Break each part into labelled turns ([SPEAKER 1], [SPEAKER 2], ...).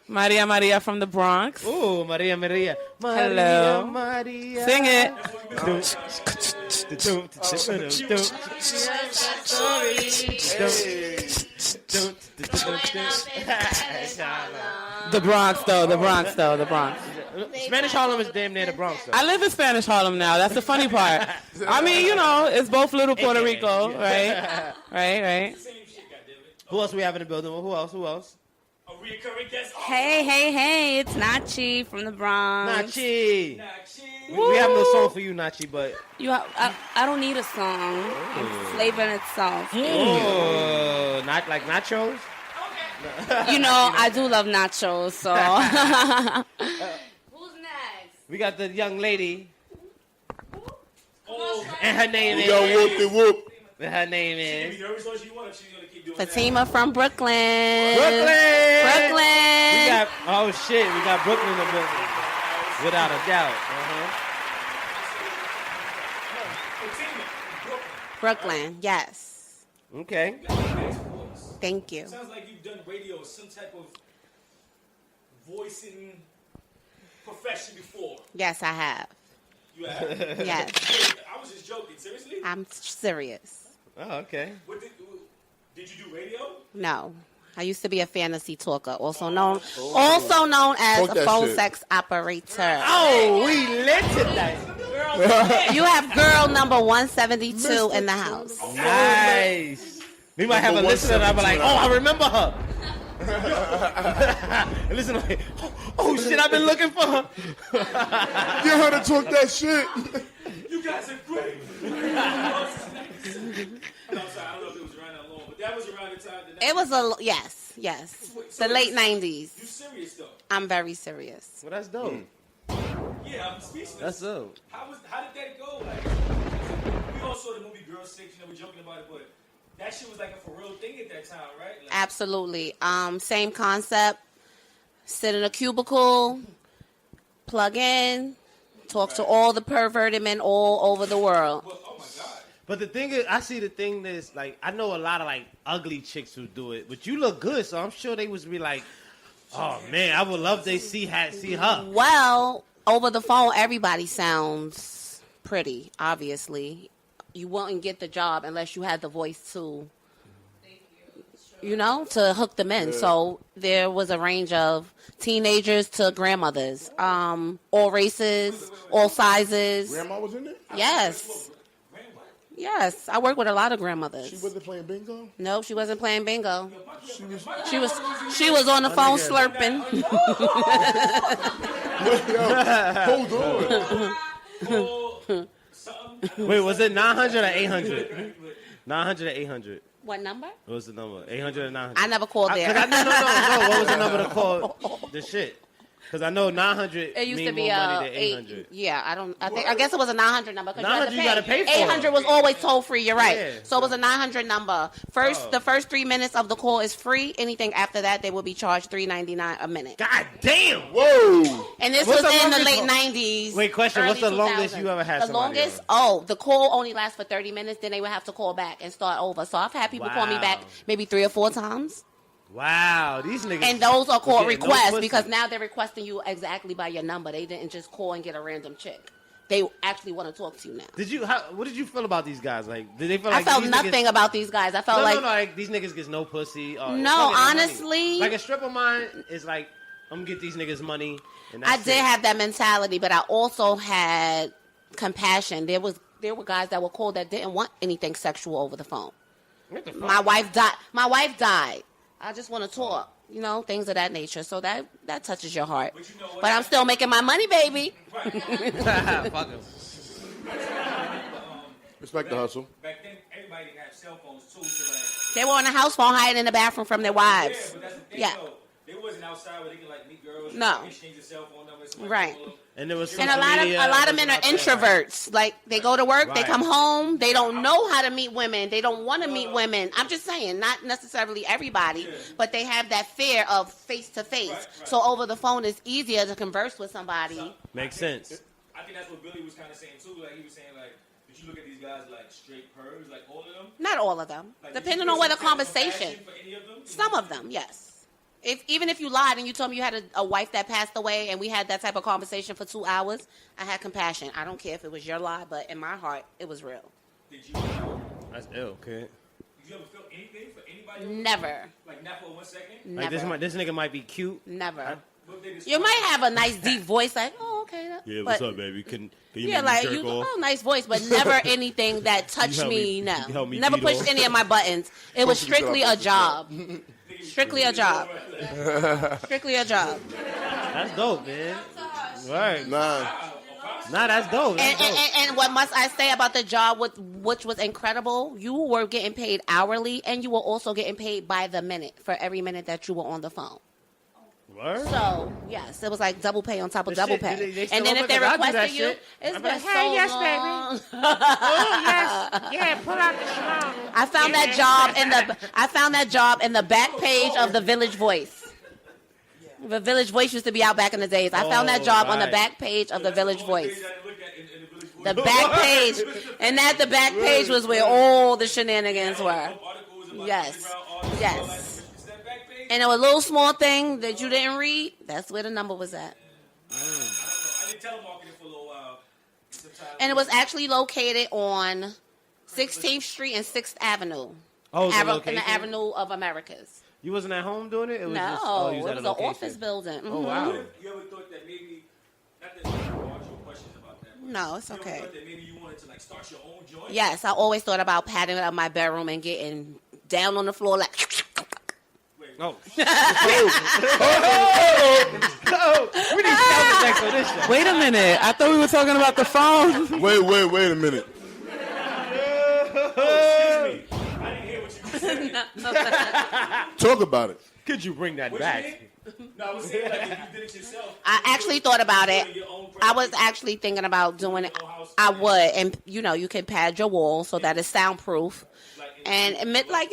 [SPEAKER 1] Maria Maria from the Bronx.
[SPEAKER 2] Ooh, Maria Maria.
[SPEAKER 1] Hello.
[SPEAKER 2] Maria.
[SPEAKER 1] Sing it. The Bronx, though. The Bronx, though. The Bronx.
[SPEAKER 2] Spanish Harlem is damn near the Bronx, though.
[SPEAKER 1] I live in Spanish Harlem now. That's the funny part. I mean, you know, it's both little Puerto Rico, right? Right.
[SPEAKER 2] Who else we have in the building? Who else?
[SPEAKER 3] A recurring guest.
[SPEAKER 4] Hey, it's Nachi from the Bronx.
[SPEAKER 2] Nachi. We have no song for you, Nachi, but...
[SPEAKER 4] I don't need a song. It's flavor in itself.
[SPEAKER 2] Oh, not like nachos?
[SPEAKER 4] You know, I do love nachos, so... Who's next?
[SPEAKER 2] We got the young lady. And her name is...
[SPEAKER 5] Yo, whoop-de-whoop.
[SPEAKER 2] Her name is...
[SPEAKER 4] Fatima from Brooklyn.
[SPEAKER 2] We got... Oh, shit. We got Brooklyn in the building. Without a doubt.
[SPEAKER 4] Brooklyn, yes.
[SPEAKER 2] Okay.
[SPEAKER 4] Thank you.
[SPEAKER 3] Sounds like you've done radio, some type of voicing profession before.
[SPEAKER 4] Yes, I have.
[SPEAKER 3] You have?
[SPEAKER 4] Yes.
[SPEAKER 3] I was just joking. Seriously?
[SPEAKER 4] I'm serious.
[SPEAKER 2] Oh, okay.
[SPEAKER 3] Did you do radio?
[SPEAKER 4] No. I used to be a fantasy talker, also known as a phone sex operator.
[SPEAKER 2] Oh, we lit tonight.
[SPEAKER 4] You have girl number 172 in the house.
[SPEAKER 2] Nice. We might have a listener and I'll be like, oh, I remember her. And listen, like, oh shit, I've been looking for her.
[SPEAKER 5] Get her to talk that shit.
[SPEAKER 3] You guys are great. No, I'm sorry, I don't know if it was around that long, but that was around the time.
[SPEAKER 4] It was yes.
[SPEAKER 3] So
[SPEAKER 4] the late 90s.
[SPEAKER 3] You serious though?
[SPEAKER 4] I'm very serious.
[SPEAKER 2] Well, that's dope.
[SPEAKER 3] Yeah, I'm speechless.
[SPEAKER 2] That's dope.
[SPEAKER 3] How did that go? Like, we all saw the movie Girl 6, you know, we're joking about it, but that shit was like a for real thing at that time, right? Like,
[SPEAKER 4] Absolutely. Same concept. Sit in a cubicle, plug in, talk to all the perverted men all over the world.
[SPEAKER 3] oh my God.
[SPEAKER 2] But the thing is, I see the thing is, like, I know a lot of, like, ugly chicks who do it, but you look good, so I'm sure they would be like, oh, man, I would love to see her.
[SPEAKER 4] Well, over the phone, everybody sounds pretty, obviously. You wouldn't get the job unless you had the voice to, you know, to hook them in. Yeah. So there was a range of teenagers to grandmothers, all races, all sizes.
[SPEAKER 5] Grandma was in there?
[SPEAKER 4] Yes. Yes, I work with a lot of grandmothers.
[SPEAKER 5] She wasn't playing bingo?
[SPEAKER 4] No, she wasn't playing bingo. She was on the phone slurping.
[SPEAKER 5] Hold on.
[SPEAKER 2] Wait, was it 900 or 800? 900 or 800?
[SPEAKER 4] What number?
[SPEAKER 2] What was the number? 800 or 900?
[SPEAKER 4] I never called there.
[SPEAKER 2] No. What was the number to call the shit? Because I know 900
[SPEAKER 4] it used
[SPEAKER 2] mean
[SPEAKER 4] to be
[SPEAKER 2] more money than 800.
[SPEAKER 4] I guess it was a 900 number.
[SPEAKER 2] 900 you got to pay for.
[SPEAKER 4] 800 was always toll free. You're right.
[SPEAKER 2] Yeah.
[SPEAKER 4] So it was a 900 number. The first 3 minutes of the call is free. Anything after that, they will be charged $3.99 a minute.
[SPEAKER 2] God damn!
[SPEAKER 5] Whoa!
[SPEAKER 4] And this was in the late 90s.
[SPEAKER 2] Wait, question. What's the longest you ever had?
[SPEAKER 4] The longest? The call only lasts for 30 minutes. Then they would have to call back and start over. So I've had people call me back maybe 3 or 4 times.
[SPEAKER 2] Wow, these niggas.
[SPEAKER 4] And those are called requests because now they're requesting you exactly by your number. They didn't just call and get a random chick. They actually want to talk to you now.
[SPEAKER 2] What did you feel about these guys? Like, did they feel
[SPEAKER 4] like? I felt nothing about these guys. I felt
[SPEAKER 2] like these niggas gets no pussy.
[SPEAKER 4] No, honestly,
[SPEAKER 2] like a strip of mine is like, I'm gonna get these niggas money. And
[SPEAKER 4] I did have that mentality, but I also had compassion. There were guys that were called that didn't want anything sexual over the phone.
[SPEAKER 2] What the fuck?
[SPEAKER 4] My wife died. I just want to talk, you know, things of that nature. So that touches your heart. But I'm still making my money, baby.
[SPEAKER 2] Fuck him.
[SPEAKER 5] Respect the hustle.
[SPEAKER 3] Back then, everybody didn't have cell phones too. So like,
[SPEAKER 4] they were on the house phone hiding in the bathroom from their wives.
[SPEAKER 3] Yeah, but that's the thing, though. They wasn't outside where they could like meet girls.
[SPEAKER 4] No.
[SPEAKER 3] Exchange their cell phone numbers.
[SPEAKER 4] Right.
[SPEAKER 2] And there was
[SPEAKER 4] a lot of men are introverts. Like they go to work, they come home, they don't know how to meet women, they don't want to meet women. I'm just saying, not necessarily everybody, but they have that fear of face to face. So over the phone, it's easier to converse with somebody.
[SPEAKER 2] Makes sense.
[SPEAKER 3] I think that's what Billy was kind of saying too. Like he was saying, like, did you look at these guys like straight pervs, like all of them?
[SPEAKER 4] Not all of them, like, depending on where the conversation.
[SPEAKER 3] For any of them?
[SPEAKER 4] Some of them, yes. Even if you lied and you told me you had a wife that passed away and we had that type of conversation for 2 hours, I had compassion. I don't care if it was your lie, but in my heart, it was real.
[SPEAKER 3] Did you?
[SPEAKER 2] That's ill, kid.
[SPEAKER 3] Did you ever feel anything for anybody?
[SPEAKER 4] Never.
[SPEAKER 3] Like not for 1 second.
[SPEAKER 4] Never.
[SPEAKER 2] Like this nigga might be cute.
[SPEAKER 4] Never.
[SPEAKER 3] What they
[SPEAKER 4] You might have a nice deep voice, like, oh, okay.
[SPEAKER 2] Yeah,
[SPEAKER 4] but,
[SPEAKER 2] what's up, baby? Can you
[SPEAKER 4] Yeah,
[SPEAKER 2] make
[SPEAKER 4] like
[SPEAKER 2] me
[SPEAKER 4] you,
[SPEAKER 2] jerk off?
[SPEAKER 4] oh, nice voice, but never anything that touched
[SPEAKER 2] help
[SPEAKER 4] me.
[SPEAKER 2] me-
[SPEAKER 4] No,
[SPEAKER 2] you can help me
[SPEAKER 4] never
[SPEAKER 2] beat
[SPEAKER 4] pushed
[SPEAKER 2] off?
[SPEAKER 4] any of my buttons. It was strictly a job. Strictly a job. Strictly a job.
[SPEAKER 2] That's dope, man. Right.
[SPEAKER 5] Nah.
[SPEAKER 2] Nah, that's dope. That's dope.
[SPEAKER 4] And what must I say about the job, which was incredible? You were getting paid hourly, and you were also getting paid by the minute for every minute that you were on the phone.
[SPEAKER 2] Word?
[SPEAKER 4] So yes, it was like double pay on top of
[SPEAKER 2] The
[SPEAKER 4] double
[SPEAKER 2] shit,
[SPEAKER 4] pay.
[SPEAKER 2] they still
[SPEAKER 4] And then if
[SPEAKER 2] open?
[SPEAKER 4] they
[SPEAKER 2] 'Cause I do that
[SPEAKER 4] requested you,
[SPEAKER 2] shit.
[SPEAKER 4] it's
[SPEAKER 2] I'm
[SPEAKER 4] been
[SPEAKER 2] like,
[SPEAKER 4] so
[SPEAKER 2] hey, yes,
[SPEAKER 4] long.
[SPEAKER 2] baby. Oh, yes. Yeah, pull out the schlong.
[SPEAKER 4] I found that job in the back page of the Village Voice. The Village Voice used to be out back in the days. I found that job on the
[SPEAKER 2] right.
[SPEAKER 4] back page of the Village Voice.
[SPEAKER 3] The
[SPEAKER 4] The back page, and that the back page was where all the shenanigans were. Yes, yes. And a little small thing that you didn't read, that's where the number was at.
[SPEAKER 3] I did telemarketing for a little while.
[SPEAKER 4] And it was actually located on 16th Street and 6th Avenue.
[SPEAKER 2] Oh, the
[SPEAKER 4] in
[SPEAKER 2] location?
[SPEAKER 4] the Avenue of Americas.
[SPEAKER 2] You wasn't at home doing it? It was
[SPEAKER 4] No,
[SPEAKER 2] just, oh, you
[SPEAKER 4] it
[SPEAKER 2] was
[SPEAKER 4] was
[SPEAKER 2] at
[SPEAKER 4] an
[SPEAKER 2] a location.
[SPEAKER 4] office building.
[SPEAKER 2] Oh,
[SPEAKER 4] Mhm.
[SPEAKER 2] wow.
[SPEAKER 3] You ever thought that maybe, not that you ask your questions about that, but
[SPEAKER 4] No, it's
[SPEAKER 3] you ever
[SPEAKER 4] okay.
[SPEAKER 3] thought that maybe you wanted to like start your own joint?
[SPEAKER 4] Yes, I always thought about padding up my bedroom and getting down on the floor like.
[SPEAKER 2] Oh. We need sound effects on this shit.
[SPEAKER 1] Wait a minute. I thought we were talking about the phone.
[SPEAKER 5] Wait a minute.
[SPEAKER 3] Excuse me. I didn't hear what you said.
[SPEAKER 5] Talk about it.
[SPEAKER 2] Could you bring that
[SPEAKER 3] What
[SPEAKER 2] back?
[SPEAKER 3] you mean? No, I was saying like if you did it yourself.
[SPEAKER 4] I actually thought about it.
[SPEAKER 3] Your own
[SPEAKER 4] I was actually thinking about doing it. I would, and you can pad your wall so that it's soundproof, and admit late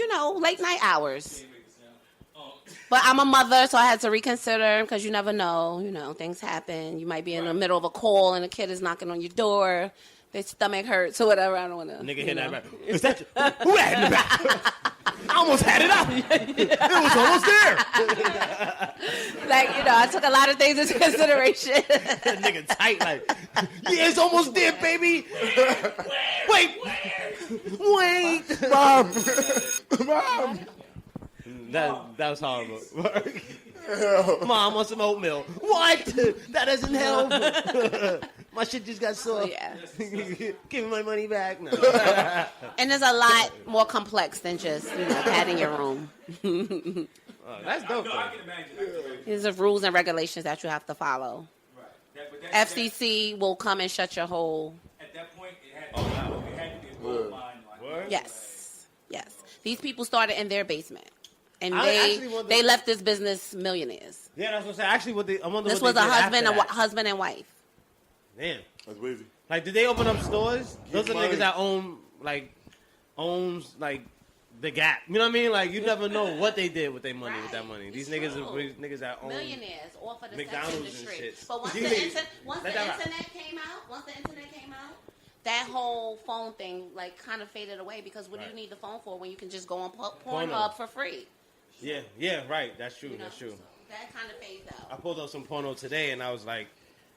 [SPEAKER 4] night hours. But I'm a mother, so I had to reconsider because you never know. Things happen. You might be in the middle of a call and a kid is knocking on your door. Their stomach hurts or whatever. I don't want to.
[SPEAKER 2] Nigga hit that back. Is that who had in the back? I almost had it up. It was almost there.
[SPEAKER 4] I took a lot of things into consideration.
[SPEAKER 2] That nigga tight like, yeah, it's almost there, baby. Wait. Mom. That was horrible. Mom wants some oatmeal. What? That doesn't help. My shit just got sore.
[SPEAKER 4] Yeah.
[SPEAKER 2] Give me my money back. No.
[SPEAKER 4] And there's a lot more complex than just padding your room.
[SPEAKER 2] That's dope.
[SPEAKER 3] No, I can imagine.
[SPEAKER 4] There's the rules and regulations that you have to follow.
[SPEAKER 3] Right.
[SPEAKER 4] FCC will come and shut your hole.
[SPEAKER 3] At that point, it had to be a gold mine. Like,
[SPEAKER 4] Yes. These people started in their basement, and
[SPEAKER 2] I actually wonder-
[SPEAKER 4] they left this business millionaires.
[SPEAKER 2] Yeah, that's what I'm saying. Actually, I wonder
[SPEAKER 4] This
[SPEAKER 2] what
[SPEAKER 4] was
[SPEAKER 2] they
[SPEAKER 4] a
[SPEAKER 2] did after
[SPEAKER 4] husband
[SPEAKER 2] that.
[SPEAKER 4] and wife.
[SPEAKER 2] Damn.
[SPEAKER 5] That's wavy.
[SPEAKER 2] Like, did they open up stores? Those are
[SPEAKER 5] money.
[SPEAKER 2] niggas that owns the Gap. You know what I mean? Like, you never know what they did with their money. With that money, these niggas
[SPEAKER 4] true.
[SPEAKER 2] are niggas that own
[SPEAKER 4] Millionaires off of the
[SPEAKER 2] McDonald's
[SPEAKER 4] sex
[SPEAKER 2] and
[SPEAKER 4] industry.
[SPEAKER 2] shit.
[SPEAKER 4] But once
[SPEAKER 2] You
[SPEAKER 4] the
[SPEAKER 2] niggas-
[SPEAKER 4] internet
[SPEAKER 2] let that rock.
[SPEAKER 4] came out, that whole phone thing kind of faded away because what do you need the phone for when you can just go on Pornhub for free?
[SPEAKER 2] Yeah, right. That's true.
[SPEAKER 4] You know?
[SPEAKER 2] That's true.
[SPEAKER 4] So that kind of fades
[SPEAKER 2] I
[SPEAKER 4] out.
[SPEAKER 2] pulled up some porno today, and I was like,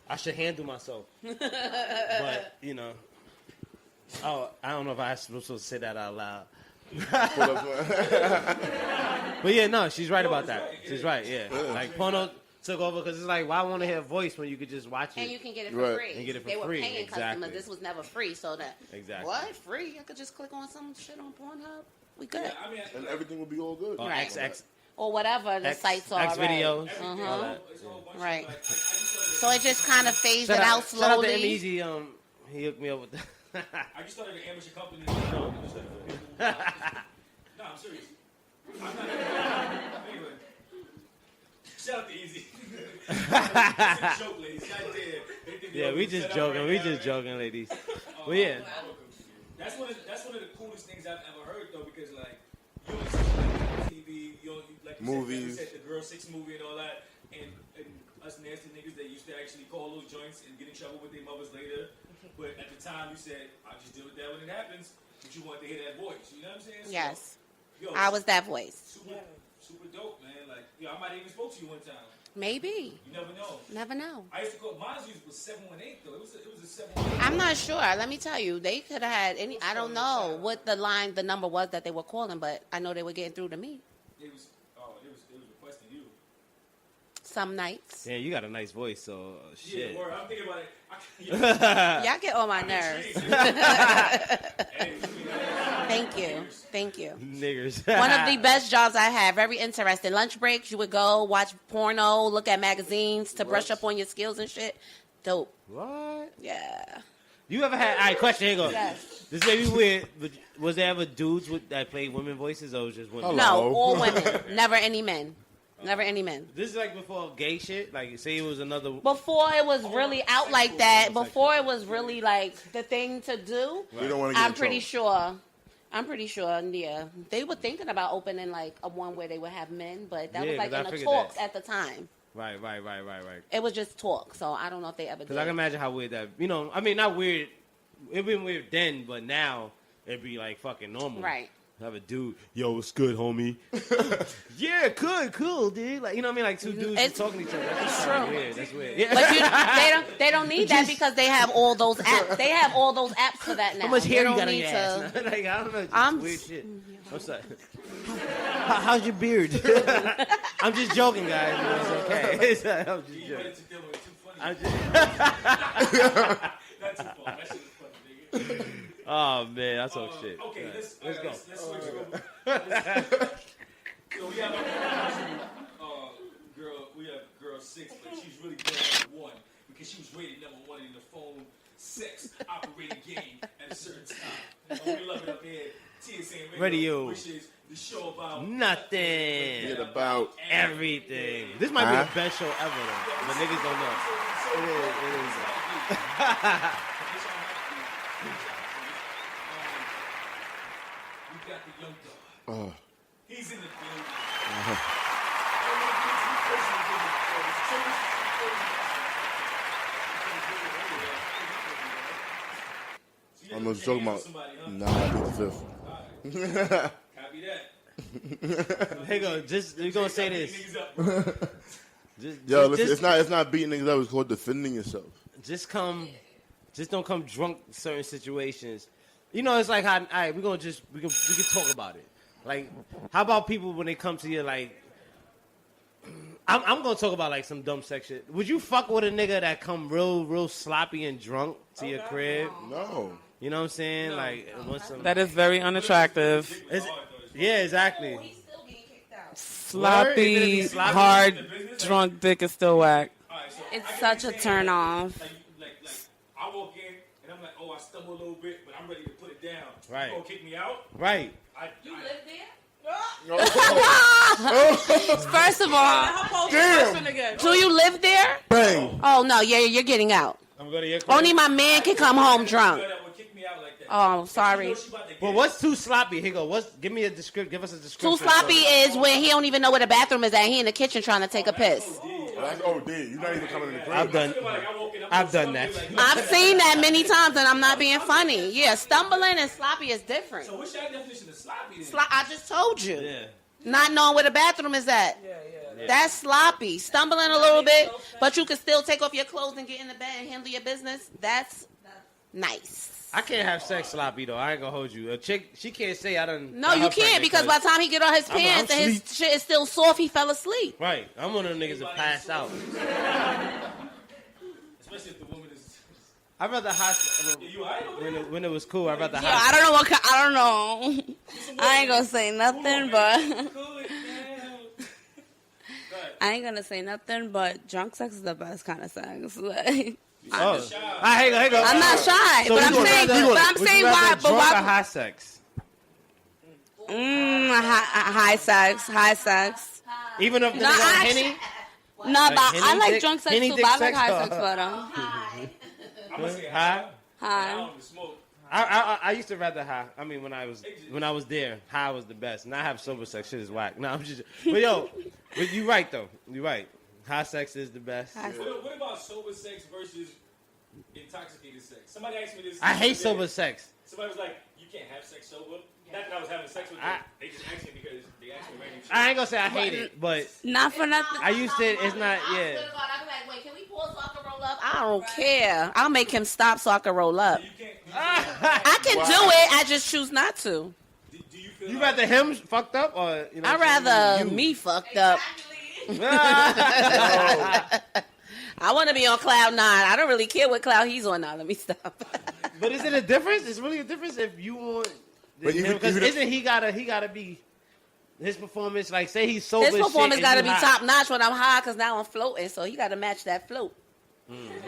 [SPEAKER 2] I should handle myself. But I don't know if I'm supposed to say that out loud. But yeah, no, she's right about that. She's right. Yeah, like porno took over because it's like, why want to hear a voice when you could just watch it?
[SPEAKER 4] And you can get it for
[SPEAKER 5] Right.
[SPEAKER 4] free.
[SPEAKER 2] And get it for
[SPEAKER 4] they were
[SPEAKER 2] free,
[SPEAKER 4] paying
[SPEAKER 2] exactly.
[SPEAKER 4] customers. This was never free, so that
[SPEAKER 2] Exactly.
[SPEAKER 4] what free? I could just click on some shit on Pornhub. We good.
[SPEAKER 3] yeah, I mean,
[SPEAKER 5] And everything will be all good.
[SPEAKER 2] Or
[SPEAKER 4] Right.
[SPEAKER 2] XX,
[SPEAKER 4] Or whatever the sites are.
[SPEAKER 2] X videos.
[SPEAKER 4] Right.
[SPEAKER 2] all
[SPEAKER 4] Uh-huh.
[SPEAKER 2] that.
[SPEAKER 3] it's a whole bunch
[SPEAKER 4] Right.
[SPEAKER 3] of like,
[SPEAKER 4] So it just kind of phased
[SPEAKER 2] Shout
[SPEAKER 4] it out
[SPEAKER 2] out to M
[SPEAKER 4] slowly.
[SPEAKER 2] Easy. He hooked me up with.
[SPEAKER 3] I just started an amateur company. No, I'm serious. I'm not. Anyway, shout out to Easy. It's a joke, ladies. God damn. They think
[SPEAKER 2] Yeah,
[SPEAKER 3] they
[SPEAKER 2] we
[SPEAKER 3] all
[SPEAKER 2] just
[SPEAKER 3] set up
[SPEAKER 2] joking.
[SPEAKER 3] right
[SPEAKER 2] We
[SPEAKER 3] now,
[SPEAKER 2] just
[SPEAKER 3] right?
[SPEAKER 2] joking, ladies. But yeah.
[SPEAKER 3] That's one of the coolest things I've ever heard though, because like you only see TV, like you
[SPEAKER 5] Movies.
[SPEAKER 3] said the Girl 6 movie and all that, and us nasty niggas that used to actually call those joints and get in trouble with their mothers later. But at the time you said, I'll just deal with that when it happens. But you want to hear that voice. You know what I'm saying? So,
[SPEAKER 4] Yes,
[SPEAKER 3] yo,
[SPEAKER 4] I was that voice.
[SPEAKER 3] super dope, man. Like, I might have even spoke to you one time.
[SPEAKER 4] Maybe.
[SPEAKER 3] You never know.
[SPEAKER 4] Never know.
[SPEAKER 3] I used to call, mine was 718 though. It was a 718.
[SPEAKER 4] I'm not sure. Let me tell you, they could have had any. I don't know what the number was that they were calling, but I know they were getting through to me.
[SPEAKER 3] It was requesting you.
[SPEAKER 4] Some nights.
[SPEAKER 2] Yeah, you got a nice voice, so shit.
[SPEAKER 3] Yeah, word. I'm thinking about it.
[SPEAKER 4] Y'all get on my nerves. Thank you.
[SPEAKER 2] Niggers.
[SPEAKER 4] One of the best jobs I had. Very interesting. Lunch breaks, you would go watch porno, look at magazines to brush up on your skills and shit. Dope.
[SPEAKER 2] What?
[SPEAKER 4] Yeah.
[SPEAKER 2] You ever had? All right, question. Here you go.
[SPEAKER 4] Yes.
[SPEAKER 2] This may be weird, but was there ever dudes that played women voices, or was it just women?
[SPEAKER 4] No, all women. Never any men. Never any men.
[SPEAKER 2] This is like before gay shit. Like, say it was another.
[SPEAKER 4] Before it was really out like that, before it was really like the thing to do,
[SPEAKER 5] We don't want to get
[SPEAKER 4] I'm
[SPEAKER 5] in
[SPEAKER 4] pretty
[SPEAKER 5] trouble.
[SPEAKER 4] sure. I'm pretty sure, yeah. They were thinking about opening like a one where they would have men, but that
[SPEAKER 2] Yeah,
[SPEAKER 4] was like
[SPEAKER 2] 'cause I
[SPEAKER 4] in the
[SPEAKER 2] figured
[SPEAKER 4] talks
[SPEAKER 2] that.
[SPEAKER 4] at the time.
[SPEAKER 2] Right.
[SPEAKER 4] It was just talk, so I don't know if they ever did.
[SPEAKER 2] Because I can imagine how weird that. I mean, not weird. It'd been weird then, but now it'd be like fucking normal.
[SPEAKER 4] Right.
[SPEAKER 2] Have a dude, yo, what's good, homie? Yeah, good, cool, dude. Like, you know what I mean? Like two dudes just talking to each other. That's
[SPEAKER 4] true.
[SPEAKER 2] weird. That's weird. Yeah.
[SPEAKER 4] But they don't need that because they have all those apps. They have all those apps for that now.
[SPEAKER 2] How much hair
[SPEAKER 4] They
[SPEAKER 2] you
[SPEAKER 4] don't
[SPEAKER 2] got on
[SPEAKER 4] need
[SPEAKER 2] your
[SPEAKER 4] to-
[SPEAKER 2] ass? Like, I don't know. Just
[SPEAKER 4] I'm-
[SPEAKER 2] weird shit. What's that? How's your beard? I'm just joking, guys. It's okay. I'm just
[SPEAKER 3] You
[SPEAKER 2] joking.
[SPEAKER 3] went to deal with it too funny.
[SPEAKER 2] I'm just...
[SPEAKER 3] That's too far. That shit was funny, nigga.
[SPEAKER 2] Oh man, that's all shit.
[SPEAKER 3] Okay,
[SPEAKER 2] Right.
[SPEAKER 3] let's
[SPEAKER 2] go.
[SPEAKER 3] switch over. So we have girl 6, but she's really good at 1 because she was rated number 1 in the phone sex operating game at a certain time. And we love it up here. TSN
[SPEAKER 2] Radio.
[SPEAKER 3] which is the show about
[SPEAKER 2] Nothing.
[SPEAKER 5] Get about.
[SPEAKER 2] Everything. This might be
[SPEAKER 5] Huh?
[SPEAKER 2] the best show ever, though. But niggas don't know. It is.
[SPEAKER 3] We got the young dog.
[SPEAKER 5] Oh.
[SPEAKER 3] He's in the building.
[SPEAKER 5] I know what you're talking about. Nah, I beat the fifth.
[SPEAKER 3] Copy that.
[SPEAKER 2] Here you go. Just we're gonna say this.
[SPEAKER 3] Niggas up, bro.
[SPEAKER 5] Yo, listen, it's not beating niggas up. It's called defending yourself.
[SPEAKER 2] Just don't come drunk in certain situations. It's like how we can talk about it. Like, how about people when they come to you like, I'm gonna talk about like some dumb sex shit. Would you fuck with a nigga that come real sloppy and drunk to your crib?
[SPEAKER 5] No.
[SPEAKER 2] You know what I'm saying? Like, want some?
[SPEAKER 1] That is very unattractive.
[SPEAKER 2] Yeah, exactly.
[SPEAKER 4] He's still getting kicked out.
[SPEAKER 1] Sloppy,
[SPEAKER 2] Even if he's sloppy,
[SPEAKER 1] hard, drunk dick is still whack.
[SPEAKER 3] Alright, so
[SPEAKER 4] It's
[SPEAKER 3] I
[SPEAKER 4] such
[SPEAKER 3] get
[SPEAKER 4] a
[SPEAKER 3] what
[SPEAKER 4] turn
[SPEAKER 3] you're
[SPEAKER 4] off.
[SPEAKER 3] saying. Like, I walk in and I'm like, oh, I stumble a little bit, but I'm ready to put it down.
[SPEAKER 2] Right.
[SPEAKER 3] You gonna kick me out?
[SPEAKER 2] Right.
[SPEAKER 4] You live there?
[SPEAKER 1] First of all,
[SPEAKER 5] Damn.
[SPEAKER 4] Do you live there?
[SPEAKER 5] Bang.
[SPEAKER 4] Oh no, yeah, you're getting out.
[SPEAKER 2] I'm going to your crib.
[SPEAKER 4] Only my man can come home drunk.
[SPEAKER 3] Girl that would kick me out like that.
[SPEAKER 4] Oh, sorry.
[SPEAKER 3] You know she about to get
[SPEAKER 2] But
[SPEAKER 3] it.
[SPEAKER 2] what's too sloppy? Here you go. Give me a description. Give us a description.
[SPEAKER 4] Too sloppy is when he don't even know where the bathroom is at. He in the kitchen trying to take a piss.
[SPEAKER 5] That's OD. You're not even coming in the crib.
[SPEAKER 2] I've done.
[SPEAKER 3] Like, I walk in, I'm
[SPEAKER 2] I've
[SPEAKER 3] gonna
[SPEAKER 2] done that.
[SPEAKER 3] stumble, like,
[SPEAKER 4] I've seen that many times, and I'm not being funny. Yeah, stumbling and sloppy is different.
[SPEAKER 3] So what's your definition of sloppy then?
[SPEAKER 4] I just told you.
[SPEAKER 2] Yeah.
[SPEAKER 4] Not knowing where the bathroom is at. That's sloppy. Stumbling a little bit, but you can still take off your clothes and get in the bed and handle your business. That's nice.
[SPEAKER 2] I can't have sex sloppy though. I ain't gonna hold you. A chick, she can't say I done.
[SPEAKER 4] No,
[SPEAKER 2] got
[SPEAKER 4] you
[SPEAKER 2] her
[SPEAKER 4] can't
[SPEAKER 2] pregnant
[SPEAKER 4] because by the time he get on his
[SPEAKER 2] I'm
[SPEAKER 4] pants and his
[SPEAKER 2] sleep.
[SPEAKER 4] shit is still soft, he fell asleep.
[SPEAKER 2] Right, I'm one of them niggas that pass out.
[SPEAKER 3] Especially if the woman is.
[SPEAKER 2] I'd rather hot
[SPEAKER 3] You alright over there?
[SPEAKER 2] when it was cool. I'd rather
[SPEAKER 6] Yo,
[SPEAKER 2] hot.
[SPEAKER 6] I don't know I don't know. I ain't gonna say nothing, but
[SPEAKER 3] Cool it down.
[SPEAKER 6] I ain't gonna say nothing. But drunk sex is the best kind of sex. Like,
[SPEAKER 2] Oh, here you go.
[SPEAKER 6] I'm not shy,
[SPEAKER 2] So
[SPEAKER 6] but
[SPEAKER 2] you
[SPEAKER 6] I'm
[SPEAKER 2] gonna
[SPEAKER 6] saying,
[SPEAKER 2] rather-
[SPEAKER 6] but I'm
[SPEAKER 2] would you
[SPEAKER 6] saying
[SPEAKER 2] rather
[SPEAKER 6] why? But
[SPEAKER 2] drunk or
[SPEAKER 6] why?
[SPEAKER 2] high sex?
[SPEAKER 6] High sex, high sex.
[SPEAKER 2] Even if the
[SPEAKER 6] No,
[SPEAKER 2] nigga on
[SPEAKER 6] I
[SPEAKER 2] Henny?
[SPEAKER 6] No, but I
[SPEAKER 2] Henny
[SPEAKER 6] like
[SPEAKER 2] dick-
[SPEAKER 6] drunk sex
[SPEAKER 2] Henny
[SPEAKER 6] too.
[SPEAKER 2] dick
[SPEAKER 6] But I like
[SPEAKER 2] sex?
[SPEAKER 6] high sex better.
[SPEAKER 3] I'm gonna say
[SPEAKER 2] High?
[SPEAKER 3] I
[SPEAKER 6] High.
[SPEAKER 3] don't even smoke.
[SPEAKER 2] I used to rather high. I mean, when I was there, high was the best. Now I have sober sex. Shit is whack. No, I'm just. But yo, but you right though. You right. High sex is the best.
[SPEAKER 3] What about sober sex versus intoxicated sex? Somebody asked me this.
[SPEAKER 2] I hate
[SPEAKER 3] the other day.
[SPEAKER 2] sober sex.
[SPEAKER 3] Somebody was like, "You can't have sex sober." Not that I was having sex with them. They just asked me because they asked me random shit.
[SPEAKER 2] I ain't gonna say I hate it, but
[SPEAKER 6] Not for nothing.
[SPEAKER 2] I used to. It's not.
[SPEAKER 4] I
[SPEAKER 2] Yeah.
[SPEAKER 4] swear to God, I'd be like, wait, can we pause so I can roll up? I don't care. I'll make him stop so I can roll up.
[SPEAKER 3] You can't.
[SPEAKER 4] I can do it. I just choose not to.
[SPEAKER 3] Do you feel
[SPEAKER 2] You
[SPEAKER 3] like
[SPEAKER 2] rather him fucked up or you know?
[SPEAKER 4] I'd rather me fucked up. I want to be on cloud 9. I don't really care what cloud he's on now. Let me stop.
[SPEAKER 2] But is it a difference? It's really a difference if you want.
[SPEAKER 5] But even-
[SPEAKER 2] Because
[SPEAKER 5] even if-
[SPEAKER 2] isn't he gotta be his performance? Like say he's sober.
[SPEAKER 4] His
[SPEAKER 2] as
[SPEAKER 4] performance
[SPEAKER 2] shit
[SPEAKER 4] got to
[SPEAKER 2] and
[SPEAKER 4] be
[SPEAKER 2] you high.
[SPEAKER 4] top notch when I'm high because now I'm floating. So he got to match that float.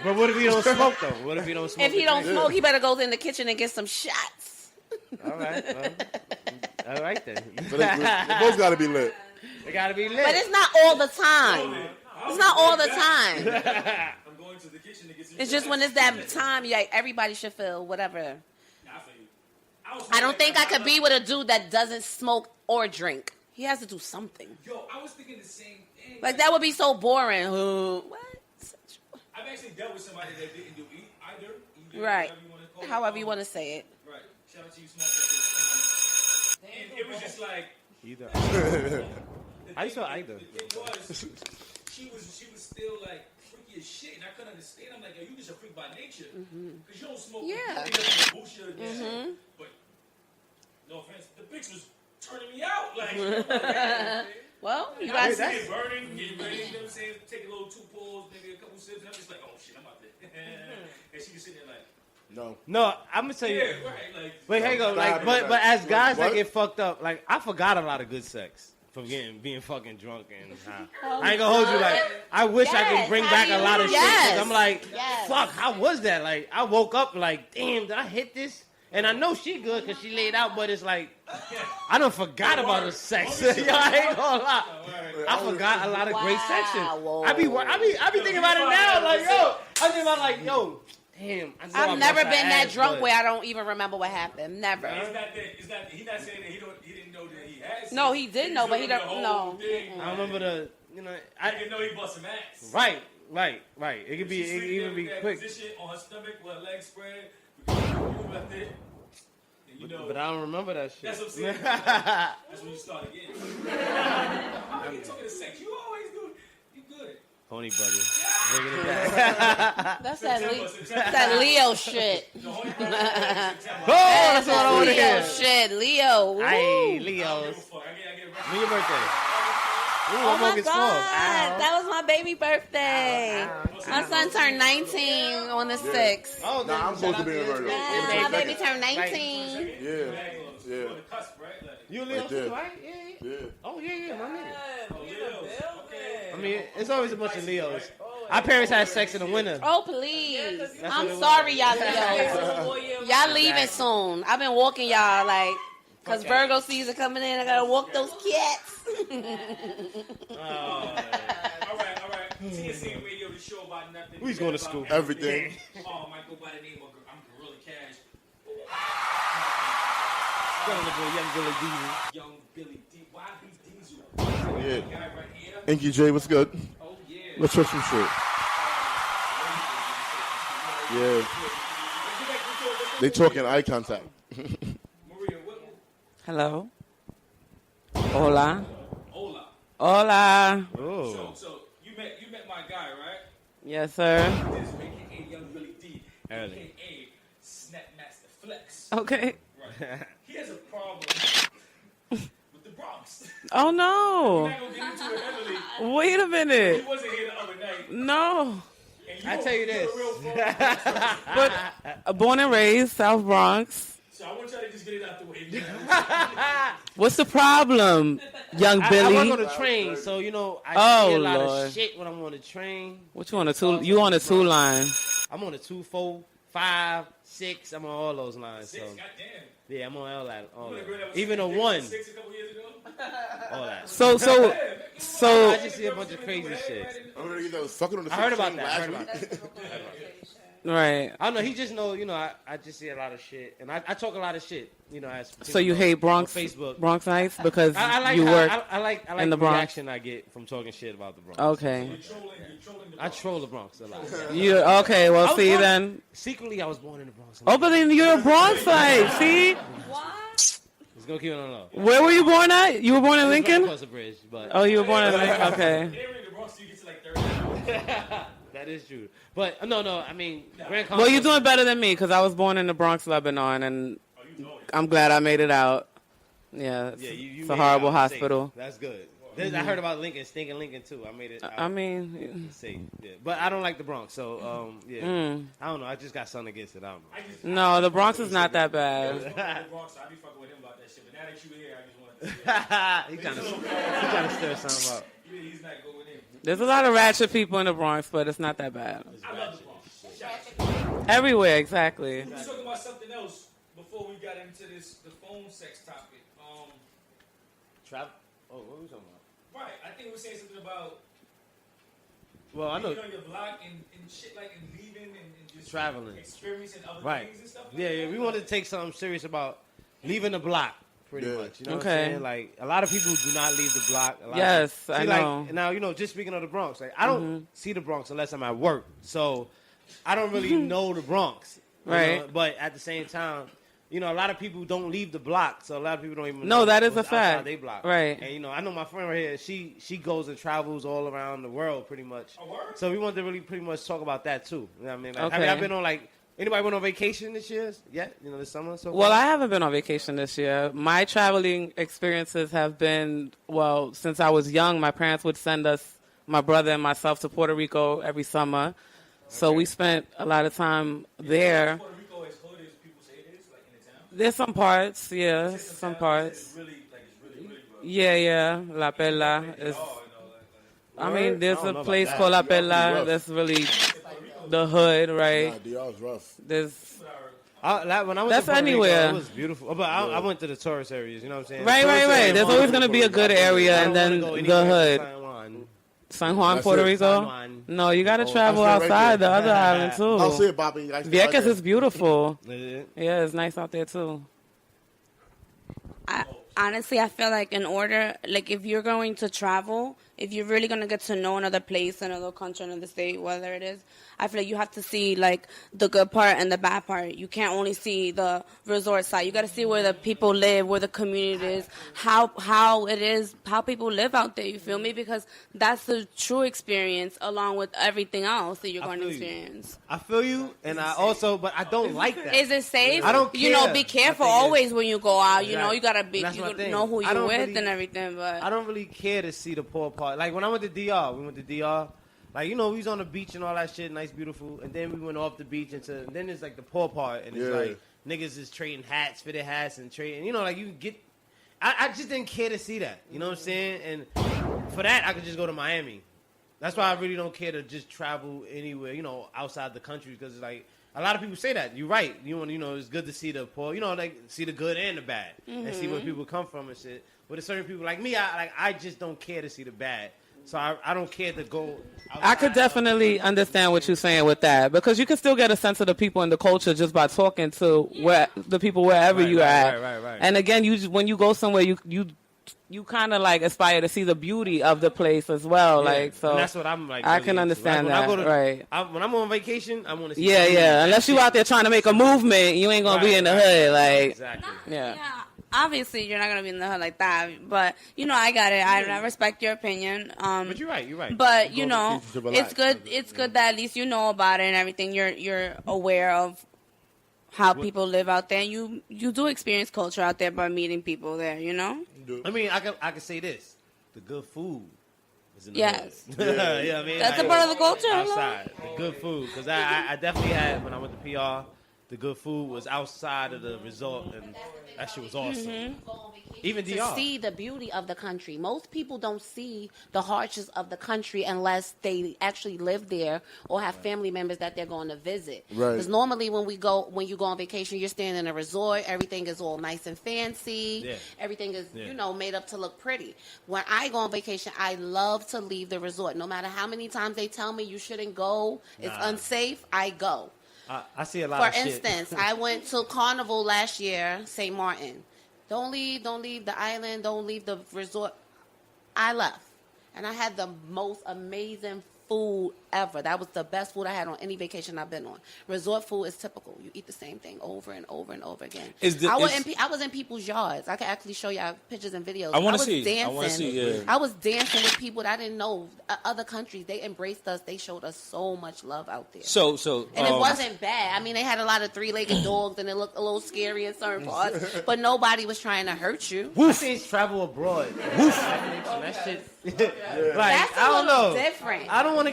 [SPEAKER 2] But what if he don't smoke though? What if he don't smoke?
[SPEAKER 4] If he
[SPEAKER 2] the
[SPEAKER 4] don't
[SPEAKER 2] drink?
[SPEAKER 4] smoke, he better go in the kitchen and get some shots.
[SPEAKER 2] All right. Well, all right then.
[SPEAKER 5] But they both got to be lit.
[SPEAKER 2] They gotta be lit.
[SPEAKER 4] But it's not all the time. It's not all the time.
[SPEAKER 3] I'm going to the kitchen to get some
[SPEAKER 4] It's just when it's that time, yeah, everybody should feel whatever.
[SPEAKER 3] Nah, I feel you.
[SPEAKER 4] I don't think I could be with a dude that doesn't smoke or drink. He has to do something.
[SPEAKER 3] Yo, I was thinking the same thing.
[SPEAKER 4] Like that would be so boring. What?
[SPEAKER 3] I've actually dealt with somebody that didn't do either.
[SPEAKER 4] Right.
[SPEAKER 3] Whatever you want to call it.
[SPEAKER 4] However you want to say it.
[SPEAKER 3] Right. Shout out to you, small and it was just like.
[SPEAKER 2] Either.
[SPEAKER 3] The
[SPEAKER 2] I used to
[SPEAKER 3] thing-
[SPEAKER 2] either.
[SPEAKER 3] The thing was, she was still like freaky as shit, and I couldn't understand. I'm like, yo, you just a freak by nature, because you don't smoke.
[SPEAKER 4] Yeah.
[SPEAKER 3] You don't bullshit or this shit. But no offense, the bitch was turning me out. Like,
[SPEAKER 4] Well, you
[SPEAKER 3] I
[SPEAKER 4] guys.
[SPEAKER 3] was getting burning, getting ready. You know what I'm saying? Take a little 2 pulls, maybe a couple sips, and I'm just like, oh shit, I'm out there. And she was sitting there like,
[SPEAKER 2] No, I'm gonna tell you.
[SPEAKER 3] yeah, right, like.
[SPEAKER 2] Wait, hang on. Like,
[SPEAKER 5] Nah,
[SPEAKER 2] but as guys
[SPEAKER 5] what?
[SPEAKER 2] that get fucked up, like I forgot a lot of good sex from being fucking drunk and high. I ain't gonna hold you. Like I wish I could
[SPEAKER 4] Yes,
[SPEAKER 2] bring
[SPEAKER 4] how
[SPEAKER 2] back
[SPEAKER 4] do
[SPEAKER 2] a
[SPEAKER 4] you-
[SPEAKER 2] lot of shit.
[SPEAKER 4] yes,
[SPEAKER 2] 'Cause I'm like,
[SPEAKER 4] yes.
[SPEAKER 2] fuck, how was that? Like I woke up like, damn, did I hit this? And I know she good because she laid out, but it's like I done forgot about the sex. Yo, I ain't gonna lie. I forgot a lot of great section.
[SPEAKER 4] Wow.
[SPEAKER 2] I be thinking about it now. Like yo, I think about like yo. Damn, I know I
[SPEAKER 4] I've never
[SPEAKER 2] bust
[SPEAKER 4] been
[SPEAKER 2] her
[SPEAKER 4] that
[SPEAKER 2] ass,
[SPEAKER 4] drunk
[SPEAKER 2] but-
[SPEAKER 4] where I don't even remember what happened. Never.
[SPEAKER 3] It's not that. It's not. He's not saying that he didn't know that he had.
[SPEAKER 4] No,
[SPEAKER 3] sex.
[SPEAKER 4] he did know, but he
[SPEAKER 3] remember
[SPEAKER 4] don't
[SPEAKER 3] the whole
[SPEAKER 4] know.
[SPEAKER 3] thing.
[SPEAKER 2] I remember the, you know,
[SPEAKER 3] I didn't know he bust some ass.
[SPEAKER 2] right. It could be,
[SPEAKER 3] She
[SPEAKER 2] it could
[SPEAKER 3] sleeping
[SPEAKER 2] even
[SPEAKER 3] there
[SPEAKER 2] be
[SPEAKER 3] with that
[SPEAKER 2] quick.
[SPEAKER 3] Position on her stomach with her legs spread. Because you left it. And you know.
[SPEAKER 2] But I don't remember that shit.
[SPEAKER 3] That's what I'm saying. That's when you start again. How you talking to sex? You always do. You good.
[SPEAKER 2] Pony bugger. Bringing it back.
[SPEAKER 4] That's that,
[SPEAKER 3] September.
[SPEAKER 4] that Leo shit.
[SPEAKER 3] The whole September.
[SPEAKER 2] Oh, that's what I want to
[SPEAKER 4] Leo
[SPEAKER 2] hear.
[SPEAKER 4] shit. Leo. Woo.
[SPEAKER 2] Hey,
[SPEAKER 3] I don't give a
[SPEAKER 2] Leos.
[SPEAKER 3] fuck. I get
[SPEAKER 2] When your birthday? Ooh,
[SPEAKER 4] Oh
[SPEAKER 2] I'm
[SPEAKER 4] my
[SPEAKER 2] August
[SPEAKER 4] God,
[SPEAKER 2] 12th.
[SPEAKER 4] that was my baby birthday. My son turned 19 on the 6th.
[SPEAKER 2] Oh,
[SPEAKER 5] Nah, I'm supposed to be in Virgo.
[SPEAKER 4] Yeah, my baby turned 19.
[SPEAKER 5] Yeah.
[SPEAKER 3] on
[SPEAKER 5] Yeah.
[SPEAKER 3] the cusp, right? Like,
[SPEAKER 2] You a Leo
[SPEAKER 5] Right there.
[SPEAKER 2] too, right? Yeah.
[SPEAKER 5] Yeah.
[SPEAKER 2] Oh, yeah, my nigga.
[SPEAKER 3] Leos. Okay.
[SPEAKER 2] I mean, it's always a bunch of Leos. Our parents had sex in the winter.
[SPEAKER 4] Oh, please.
[SPEAKER 2] That's
[SPEAKER 4] I'm
[SPEAKER 2] what it
[SPEAKER 4] sorry,
[SPEAKER 2] was.
[SPEAKER 4] y'all Leos. Y'all leaving soon. I've been walking y'all, like, because Virgo season coming in. I got to walk those cats.
[SPEAKER 3] All right. TSC Radio, the show about nothing.
[SPEAKER 2] Who's going to school?
[SPEAKER 5] Everything.
[SPEAKER 3] Oh, might go by the name of I'm Gorilla Cash.
[SPEAKER 2] Young Billy Diesel.
[SPEAKER 3] Young Billy D. Why he's Diesel?
[SPEAKER 5] Yeah.
[SPEAKER 3] Guy right here.
[SPEAKER 5] Inky J, what's good?
[SPEAKER 3] Oh yeah.
[SPEAKER 5] Let's touch some shit. Yeah. They talking eye contact.
[SPEAKER 3] Maria, what?
[SPEAKER 1] Hello. Hola.
[SPEAKER 3] Hola.
[SPEAKER 1] Hola.
[SPEAKER 2] Oh.
[SPEAKER 3] So you met my guy, right?
[SPEAKER 1] Yes, sir.
[SPEAKER 3] This is AKA Young Billy D.
[SPEAKER 2] Early.
[SPEAKER 3] AKA Snapmaster Flex.
[SPEAKER 1] Okay.
[SPEAKER 3] Right. He has a problem with the Bronx.
[SPEAKER 1] Oh
[SPEAKER 3] We're
[SPEAKER 1] no.
[SPEAKER 3] not gonna get into it heavily.
[SPEAKER 1] Wait a
[SPEAKER 3] He
[SPEAKER 1] minute.
[SPEAKER 3] wasn't here the other night.
[SPEAKER 1] No.
[SPEAKER 3] And
[SPEAKER 2] I tell you
[SPEAKER 3] you're
[SPEAKER 2] this.
[SPEAKER 3] a real fraud.
[SPEAKER 1] But born and raised South Bronx.
[SPEAKER 3] So I want y'all to just get it out the way.
[SPEAKER 1] What's the problem, young
[SPEAKER 2] I
[SPEAKER 1] Billy?
[SPEAKER 2] work on a train, so you know I
[SPEAKER 1] Oh,
[SPEAKER 2] see a lot
[SPEAKER 1] Lord.
[SPEAKER 2] of shit when I'm on a train.
[SPEAKER 1] What you on a two? You on a 2 line?
[SPEAKER 2] I'm on a 2, 4, 5, 6. I'm on all those lines. So
[SPEAKER 3] Goddamn.
[SPEAKER 2] yeah, I'm on all that. All
[SPEAKER 3] You wanna
[SPEAKER 2] that.
[SPEAKER 3] go that
[SPEAKER 2] Even a
[SPEAKER 3] was
[SPEAKER 2] 1.
[SPEAKER 3] 6 a couple years ago?
[SPEAKER 2] All that.
[SPEAKER 1] So
[SPEAKER 2] I just see a bunch of crazy shit.
[SPEAKER 5] I'm gonna get that fucking on the
[SPEAKER 2] I heard about
[SPEAKER 5] 16
[SPEAKER 2] that. I heard about
[SPEAKER 5] last
[SPEAKER 2] that.
[SPEAKER 5] week.
[SPEAKER 1] right.
[SPEAKER 2] I don't know. He just know. You know, I just see a lot of shit, and I talk a lot of shit. You know, as
[SPEAKER 1] So you
[SPEAKER 2] people
[SPEAKER 1] hate
[SPEAKER 2] know,
[SPEAKER 1] Bronx,
[SPEAKER 2] on Facebook.
[SPEAKER 1] Bronx Nights because
[SPEAKER 2] I like
[SPEAKER 1] you work.
[SPEAKER 2] I like
[SPEAKER 1] in the
[SPEAKER 2] the
[SPEAKER 1] Bronx.
[SPEAKER 2] reaction I get from talking shit about the Bronx.
[SPEAKER 1] Okay.
[SPEAKER 3] You're trolling the
[SPEAKER 2] I troll the Bronx a lot.
[SPEAKER 1] You okay? Well,
[SPEAKER 2] I was
[SPEAKER 1] see
[SPEAKER 2] born-
[SPEAKER 1] then.
[SPEAKER 2] Secretly, I was born in the Bronx.
[SPEAKER 1] Oh, but then you're a Bronxite. See?
[SPEAKER 2] Just gonna keep it on low.
[SPEAKER 1] Where were you born at? You were born in
[SPEAKER 2] Right
[SPEAKER 1] Lincoln?
[SPEAKER 2] across the bridge, but
[SPEAKER 1] Oh, you were born in Lincoln. Okay.
[SPEAKER 3] It ain't really the Bronx till you get to like 30.
[SPEAKER 2] that is true. But no. I mean, Grand
[SPEAKER 1] Well, you're
[SPEAKER 2] Concourse-
[SPEAKER 1] doing better than me because I was born in the Bronx, Lebanon, and
[SPEAKER 3] Oh, you know it.
[SPEAKER 1] I'm glad I made it out. Yeah,
[SPEAKER 2] Yeah, you
[SPEAKER 1] it's
[SPEAKER 2] made
[SPEAKER 1] a
[SPEAKER 2] it
[SPEAKER 1] horrible
[SPEAKER 2] out safe.
[SPEAKER 1] hospital.
[SPEAKER 2] That's good. I heard about Lincoln, stinking Lincoln too. I made it.
[SPEAKER 1] I mean,
[SPEAKER 2] safe. Yeah. But I don't like the Bronx, so yeah. I don't know. I just got something against it. I don't know.
[SPEAKER 3] I just,
[SPEAKER 1] no, the Bronx is not that
[SPEAKER 3] I
[SPEAKER 1] bad.
[SPEAKER 3] was born in the Bronx, so I be fucking with him about that shit. But now that you here, I just wanted to see
[SPEAKER 2] he trying to stir something up.
[SPEAKER 3] he's not going in.
[SPEAKER 1] There's a lot of ratchet people in the Bronx, but it's not that bad.
[SPEAKER 3] I love the Bronx. Shout out to
[SPEAKER 1] Everywhere, exactly.
[SPEAKER 3] We was talking about something else before we got into the phone sex topic.
[SPEAKER 2] Travel. Oh, what were we talking about?
[SPEAKER 3] Right, I think we were saying something about
[SPEAKER 2] Well, I know.
[SPEAKER 3] being on your block and shit like and leaving and just
[SPEAKER 2] Traveling.
[SPEAKER 3] experiencing other
[SPEAKER 2] Right.
[SPEAKER 3] things and stuff. Like
[SPEAKER 2] Yeah. We wanted to take something serious about leaving the block. Pretty
[SPEAKER 5] Yeah.
[SPEAKER 2] much, you know what
[SPEAKER 1] Okay.
[SPEAKER 2] I'm saying? Like, a lot of people do not leave the block. A lot
[SPEAKER 1] Yes,
[SPEAKER 2] of,
[SPEAKER 1] I
[SPEAKER 2] see,
[SPEAKER 1] know.
[SPEAKER 2] Like, now, just speaking of the Bronx, like, I don't see the Bronx unless I'm at work. So, I don't really know the Bronx. you
[SPEAKER 1] Right.
[SPEAKER 2] know? But at the same time, a lot of people don't leave the block. So, a lot of people don't even
[SPEAKER 1] No,
[SPEAKER 2] know
[SPEAKER 1] that is
[SPEAKER 2] what's
[SPEAKER 1] a fact.
[SPEAKER 2] outside they block.
[SPEAKER 1] Right.
[SPEAKER 2] And, I know my friend right here, she goes and travels all around the world pretty much.
[SPEAKER 3] A word?
[SPEAKER 2] So, we wanted to really pretty much talk about that, too. You know what I mean? Like,
[SPEAKER 1] Okay.
[SPEAKER 2] Have y'all been on, like, anybody went on vacation this year yet? This summer? So
[SPEAKER 1] Well,
[SPEAKER 2] far?
[SPEAKER 1] I haven't been on vacation this year. My traveling experiences have been, well, since I was young, my parents would send us, my brother and myself, to Puerto Rico every summer. So we spent a lot of time there.
[SPEAKER 3] Puerto Rico as hood as people say it is, like in the town.
[SPEAKER 1] There's some parts, yeah,
[SPEAKER 3] There's
[SPEAKER 1] some
[SPEAKER 3] towns
[SPEAKER 1] parts.
[SPEAKER 3] It's really rough.
[SPEAKER 1] Yeah, La Perla is. I mean, there's
[SPEAKER 2] I don't
[SPEAKER 1] a
[SPEAKER 2] know
[SPEAKER 1] place
[SPEAKER 5] about
[SPEAKER 1] called La
[SPEAKER 5] that. DR
[SPEAKER 1] Perla
[SPEAKER 5] rough.
[SPEAKER 1] that's really the hood, right?
[SPEAKER 5] Nah, DR's rough.
[SPEAKER 1] There's
[SPEAKER 2] When I went
[SPEAKER 1] That's
[SPEAKER 2] to Puerto Rico,
[SPEAKER 1] anywhere.
[SPEAKER 2] it was beautiful. But I went to the tourist areas, you know what I'm saying?
[SPEAKER 1] right.
[SPEAKER 2] Tourist area,
[SPEAKER 1] There's always gonna be a good area
[SPEAKER 2] I
[SPEAKER 1] and
[SPEAKER 2] don't
[SPEAKER 1] then
[SPEAKER 2] wanna go
[SPEAKER 1] the
[SPEAKER 2] anywhere
[SPEAKER 1] hood.
[SPEAKER 2] but San Juan.
[SPEAKER 1] San Juan,
[SPEAKER 5] That's
[SPEAKER 1] Puerto
[SPEAKER 5] it.
[SPEAKER 1] Rico.
[SPEAKER 2] San Juan.
[SPEAKER 1] No, you gotta
[SPEAKER 5] Oh,
[SPEAKER 1] travel
[SPEAKER 5] that's it right
[SPEAKER 1] outside the
[SPEAKER 5] there.
[SPEAKER 1] other island
[SPEAKER 5] I'll
[SPEAKER 1] too.
[SPEAKER 5] see it, Bobby. Like,
[SPEAKER 1] Vieques is beautiful.
[SPEAKER 2] Is it?
[SPEAKER 1] Yeah, it's nice out there too.
[SPEAKER 6] Honestly, I feel like in order, like if you're going to travel, if you're really going to get to know another place, another country, another state, whether it is, I feel like you have to see like the good part and the bad part. You can't only see the resort side. You got to see where the people live, where the community is, how it is, how people live out there. You feel me? Because that's the true experience, along with everything else that you're
[SPEAKER 2] I
[SPEAKER 6] going to
[SPEAKER 2] feel you.
[SPEAKER 6] experience.
[SPEAKER 2] I feel you, and I also, but I don't like that.
[SPEAKER 6] Is it safe?
[SPEAKER 2] I don't
[SPEAKER 6] You know,
[SPEAKER 2] care.
[SPEAKER 6] be
[SPEAKER 2] I
[SPEAKER 6] careful
[SPEAKER 2] think it's-
[SPEAKER 6] always when you go out. You know,
[SPEAKER 2] Exactly.
[SPEAKER 6] you gotta be,
[SPEAKER 2] That's
[SPEAKER 6] you
[SPEAKER 2] my
[SPEAKER 6] gotta
[SPEAKER 2] thing.
[SPEAKER 6] know who
[SPEAKER 2] I
[SPEAKER 6] you're
[SPEAKER 2] don't
[SPEAKER 6] with
[SPEAKER 2] really-
[SPEAKER 6] and everything. But
[SPEAKER 2] I don't really care to see the poor part. Like when I went to DR, we like, we was on the beach and all that shit, nice, beautiful. And then we went off the beach and then there's like the poor part. And it's
[SPEAKER 5] Yeah.
[SPEAKER 2] like niggas is trading hats, fitted hats and trading, like you get, I just didn't care to see that. You know what I'm saying? And for that, I could just go to Miami. That's why I really don't care to just travel anywhere, outside the country. Because it's like, a lot of people say that. You're right. It's good to see the poor, like see the good and the bad. And see where people come from and shit. But there's certain people like me, I just don't care to see the bad. So I don't care to go outside.
[SPEAKER 1] I could definitely understand what you're saying with that because you can still get a sense of the people and the culture just by talking to the people wherever
[SPEAKER 2] Right,
[SPEAKER 1] you
[SPEAKER 2] right,
[SPEAKER 1] at.
[SPEAKER 2] right.
[SPEAKER 1] And again, when you go somewhere, you kind of like aspire to see the beauty of the place as well.
[SPEAKER 2] Yeah,
[SPEAKER 1] Like so,
[SPEAKER 2] and that's what I'm like.
[SPEAKER 1] I
[SPEAKER 2] really
[SPEAKER 1] can
[SPEAKER 2] into.
[SPEAKER 1] understand
[SPEAKER 2] Like, when
[SPEAKER 1] that.
[SPEAKER 2] I go
[SPEAKER 1] Right.
[SPEAKER 2] when I'm on vacation, I want to see.
[SPEAKER 1] Yeah,
[SPEAKER 2] the beauty.
[SPEAKER 1] yeah. Unless you out there trying to make a movement, you ain't gonna be
[SPEAKER 2] Right,
[SPEAKER 1] in the
[SPEAKER 2] right.
[SPEAKER 1] hood. Like,
[SPEAKER 2] Exactly.
[SPEAKER 1] yeah.
[SPEAKER 6] obviously you're not gonna be in the hood like that. But I got it. I respect your opinion.
[SPEAKER 2] But you're right. You're right.
[SPEAKER 6] But
[SPEAKER 5] Go to pieces to relax.
[SPEAKER 6] it's good. It's good that at least you know about it and everything. You're aware of how people live out there. And you do experience culture out there by meeting people there.
[SPEAKER 2] I mean, I can say this: the good food is in the
[SPEAKER 6] Yes.
[SPEAKER 2] hood. You know what I mean?
[SPEAKER 6] That's
[SPEAKER 2] Like,
[SPEAKER 6] a part of the culture.
[SPEAKER 2] outside. The good food, because I definitely had when I went to PR. The good food was outside of the resort, and that shit was awesome. Even
[SPEAKER 4] to
[SPEAKER 2] DR.
[SPEAKER 4] see the beauty of the country. Most people don't see the hardships of the country unless they actually live there or have family members that they're going to visit.
[SPEAKER 5] Right.
[SPEAKER 4] Because normally when you go on vacation, you're staying in a resort. Everything is all nice and fancy.
[SPEAKER 2] Yeah.
[SPEAKER 4] Everything is,
[SPEAKER 2] Yeah.
[SPEAKER 4] made up to look pretty. When I go on vacation, I love to leave the resort. No matter how many times they tell me you shouldn't go, it's
[SPEAKER 2] Nah.
[SPEAKER 4] unsafe, I go.
[SPEAKER 2] I see a lot
[SPEAKER 4] For
[SPEAKER 2] of shit.
[SPEAKER 4] instance, I went to Carnival last year, St. Martin. Don't leave the island, don't leave the resort. I left. And I had the most amazing food ever. That was the best food I had on any vacation I've been on. Resort food is typical. You eat the same thing over and over and over again. I was in people's yards. I can actually show y'all pictures and videos.
[SPEAKER 7] I want to
[SPEAKER 4] see.
[SPEAKER 7] I want to see. Yeah.
[SPEAKER 4] I was dancing with people that I didn't know. Other countries, they embraced us. They showed us so much love out there.
[SPEAKER 7] So,
[SPEAKER 4] and it wasn't bad. I mean, they had a lot of three-legged dogs, and it looked a little scary in certain parts. But nobody was trying to hurt you.
[SPEAKER 2] I seen travel abroad. That shit. Like,
[SPEAKER 4] That's
[SPEAKER 2] I don't know.
[SPEAKER 4] Different.
[SPEAKER 2] I don't want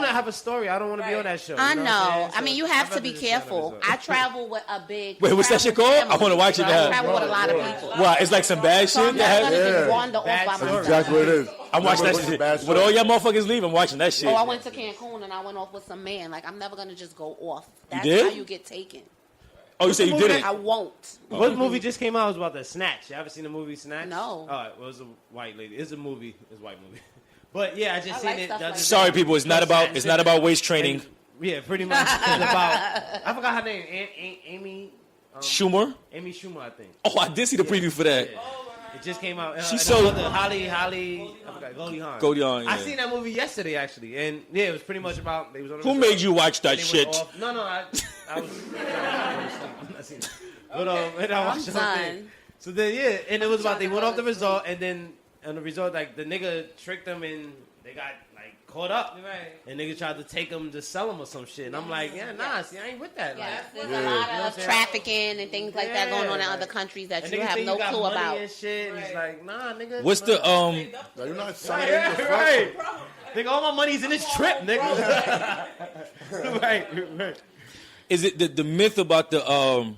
[SPEAKER 2] to have a story. I don't want to be on that show.
[SPEAKER 4] I
[SPEAKER 2] know.
[SPEAKER 4] know.
[SPEAKER 2] So
[SPEAKER 4] I mean, you have
[SPEAKER 2] I'd
[SPEAKER 4] to be
[SPEAKER 2] rather just
[SPEAKER 4] careful. I travel with a big.
[SPEAKER 7] Wait, what's that shit called? I want to watch it now.
[SPEAKER 4] I travel with a lot of people.
[SPEAKER 7] Wow, it's like some bad
[SPEAKER 4] So I'm
[SPEAKER 7] shit.
[SPEAKER 4] not gonna just
[SPEAKER 5] Yeah.
[SPEAKER 4] wander off by myself.
[SPEAKER 5] Exactly what it is.
[SPEAKER 7] I'm watching that
[SPEAKER 5] What's the
[SPEAKER 7] shit.
[SPEAKER 5] bad
[SPEAKER 7] When
[SPEAKER 5] story?
[SPEAKER 7] all y'all motherfuckers leave, I'm watching that shit.
[SPEAKER 4] Oh, I went to Cancun and I went off with some man. Like, I'm never gonna just go off. That's
[SPEAKER 7] did?
[SPEAKER 4] how you get taken.
[SPEAKER 7] Oh, you said you did it.
[SPEAKER 4] I won't.
[SPEAKER 2] What movie just came out? It was about the Snatch. You ever seen the movie Snatch?
[SPEAKER 4] No.
[SPEAKER 2] All right, well, it was a white lady. It's a movie. It's a white movie. But yeah, I just
[SPEAKER 4] I
[SPEAKER 2] seen
[SPEAKER 4] like
[SPEAKER 2] it.
[SPEAKER 4] stuff
[SPEAKER 2] the other
[SPEAKER 4] like
[SPEAKER 2] day.
[SPEAKER 7] Sorry, people. It's not about waist training.
[SPEAKER 2] And, yeah, pretty much. It's about. I forgot her name. Amy.
[SPEAKER 7] Schumer.
[SPEAKER 2] Amy Schumer, I think.
[SPEAKER 7] Oh, I did see the preview for that.
[SPEAKER 2] It just came out.
[SPEAKER 7] She's
[SPEAKER 2] and
[SPEAKER 7] so-
[SPEAKER 2] her mother, Holly. I forgot. Goldie Hawn.
[SPEAKER 7] Goldie Hawn,
[SPEAKER 2] I
[SPEAKER 7] yeah.
[SPEAKER 2] seen that movie yesterday actually, and yeah, it was pretty much about. They was on the
[SPEAKER 7] Who
[SPEAKER 2] resort,
[SPEAKER 7] made you watch that
[SPEAKER 2] and they
[SPEAKER 7] shit?
[SPEAKER 2] went off- No, I was. I'm not seeing it. But and I watched the whole thing.
[SPEAKER 4] done.
[SPEAKER 2] So then yeah, and it was about they went off the resort, and then on the resort like the nigga tricked them and they got like caught up.
[SPEAKER 1] Right.
[SPEAKER 2] And nigga tried to take them to sell them or some shit. And I'm like, yeah, nah, see, I ain't with that.
[SPEAKER 4] Yes,
[SPEAKER 2] Like,
[SPEAKER 4] there's a lot of trafficking and things like that going on in
[SPEAKER 2] Yeah.
[SPEAKER 4] other countries that
[SPEAKER 2] and
[SPEAKER 4] you
[SPEAKER 2] niggas
[SPEAKER 4] have
[SPEAKER 2] think
[SPEAKER 4] no
[SPEAKER 2] you got
[SPEAKER 4] clue
[SPEAKER 2] money
[SPEAKER 4] about.
[SPEAKER 2] and shit. And it's like, nah, nigga.
[SPEAKER 7] What's the
[SPEAKER 5] Now, you're not signing
[SPEAKER 2] Right,
[SPEAKER 5] the
[SPEAKER 2] right. Nigga, all my money's in this trip, nigga. right.
[SPEAKER 7] Is it the myth about the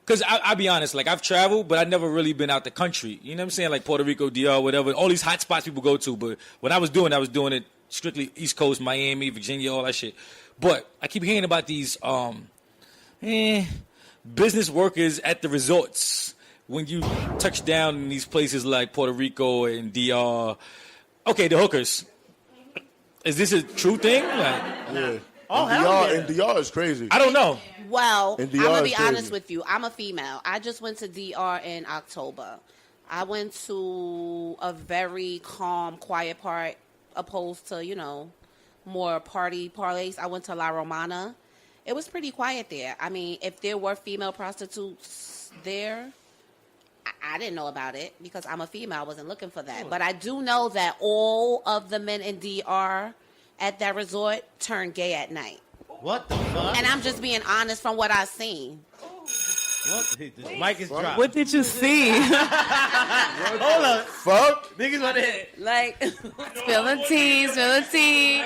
[SPEAKER 7] Because I'll be honest, like I've traveled, but I've never really been out the country. You know what I'm saying? Like Puerto Rico, DR, whatever. All these hot spots people go to. But when I was doing it strictly East Coast, Miami, Virginia, all that shit. But I keep hearing about these business workers at the resorts. When you touch down in these places like Puerto Rico and DR. Okay, the hookers. Is this a true thing? Like,
[SPEAKER 5] Yeah.
[SPEAKER 2] Oh,
[SPEAKER 5] and
[SPEAKER 2] hell
[SPEAKER 5] DR,
[SPEAKER 2] yeah.
[SPEAKER 5] and DR is crazy.
[SPEAKER 7] I don't know.
[SPEAKER 4] Well, I'm
[SPEAKER 5] And DR
[SPEAKER 4] gonna
[SPEAKER 5] is
[SPEAKER 4] be
[SPEAKER 5] crazy.
[SPEAKER 4] honest with you. I'm a female. I just went to DR in October. I went to a very calm, quiet part, opposed to more party place. I went to La Romana. It was pretty quiet there. I mean, if there were female prostitutes there, I didn't know about it because I'm a female. I wasn't looking for that. But I do know that all of the men in DR at that resort turn gay at night.
[SPEAKER 2] What the fuck?
[SPEAKER 4] And I'm just being honest from what I've seen.
[SPEAKER 2] What? This mic is dropped.
[SPEAKER 1] What did you see?
[SPEAKER 2] Hold up.
[SPEAKER 5] Fuck.
[SPEAKER 2] Niggas on the head.
[SPEAKER 4] Like,
[SPEAKER 1] Spill the tea, spill the tea.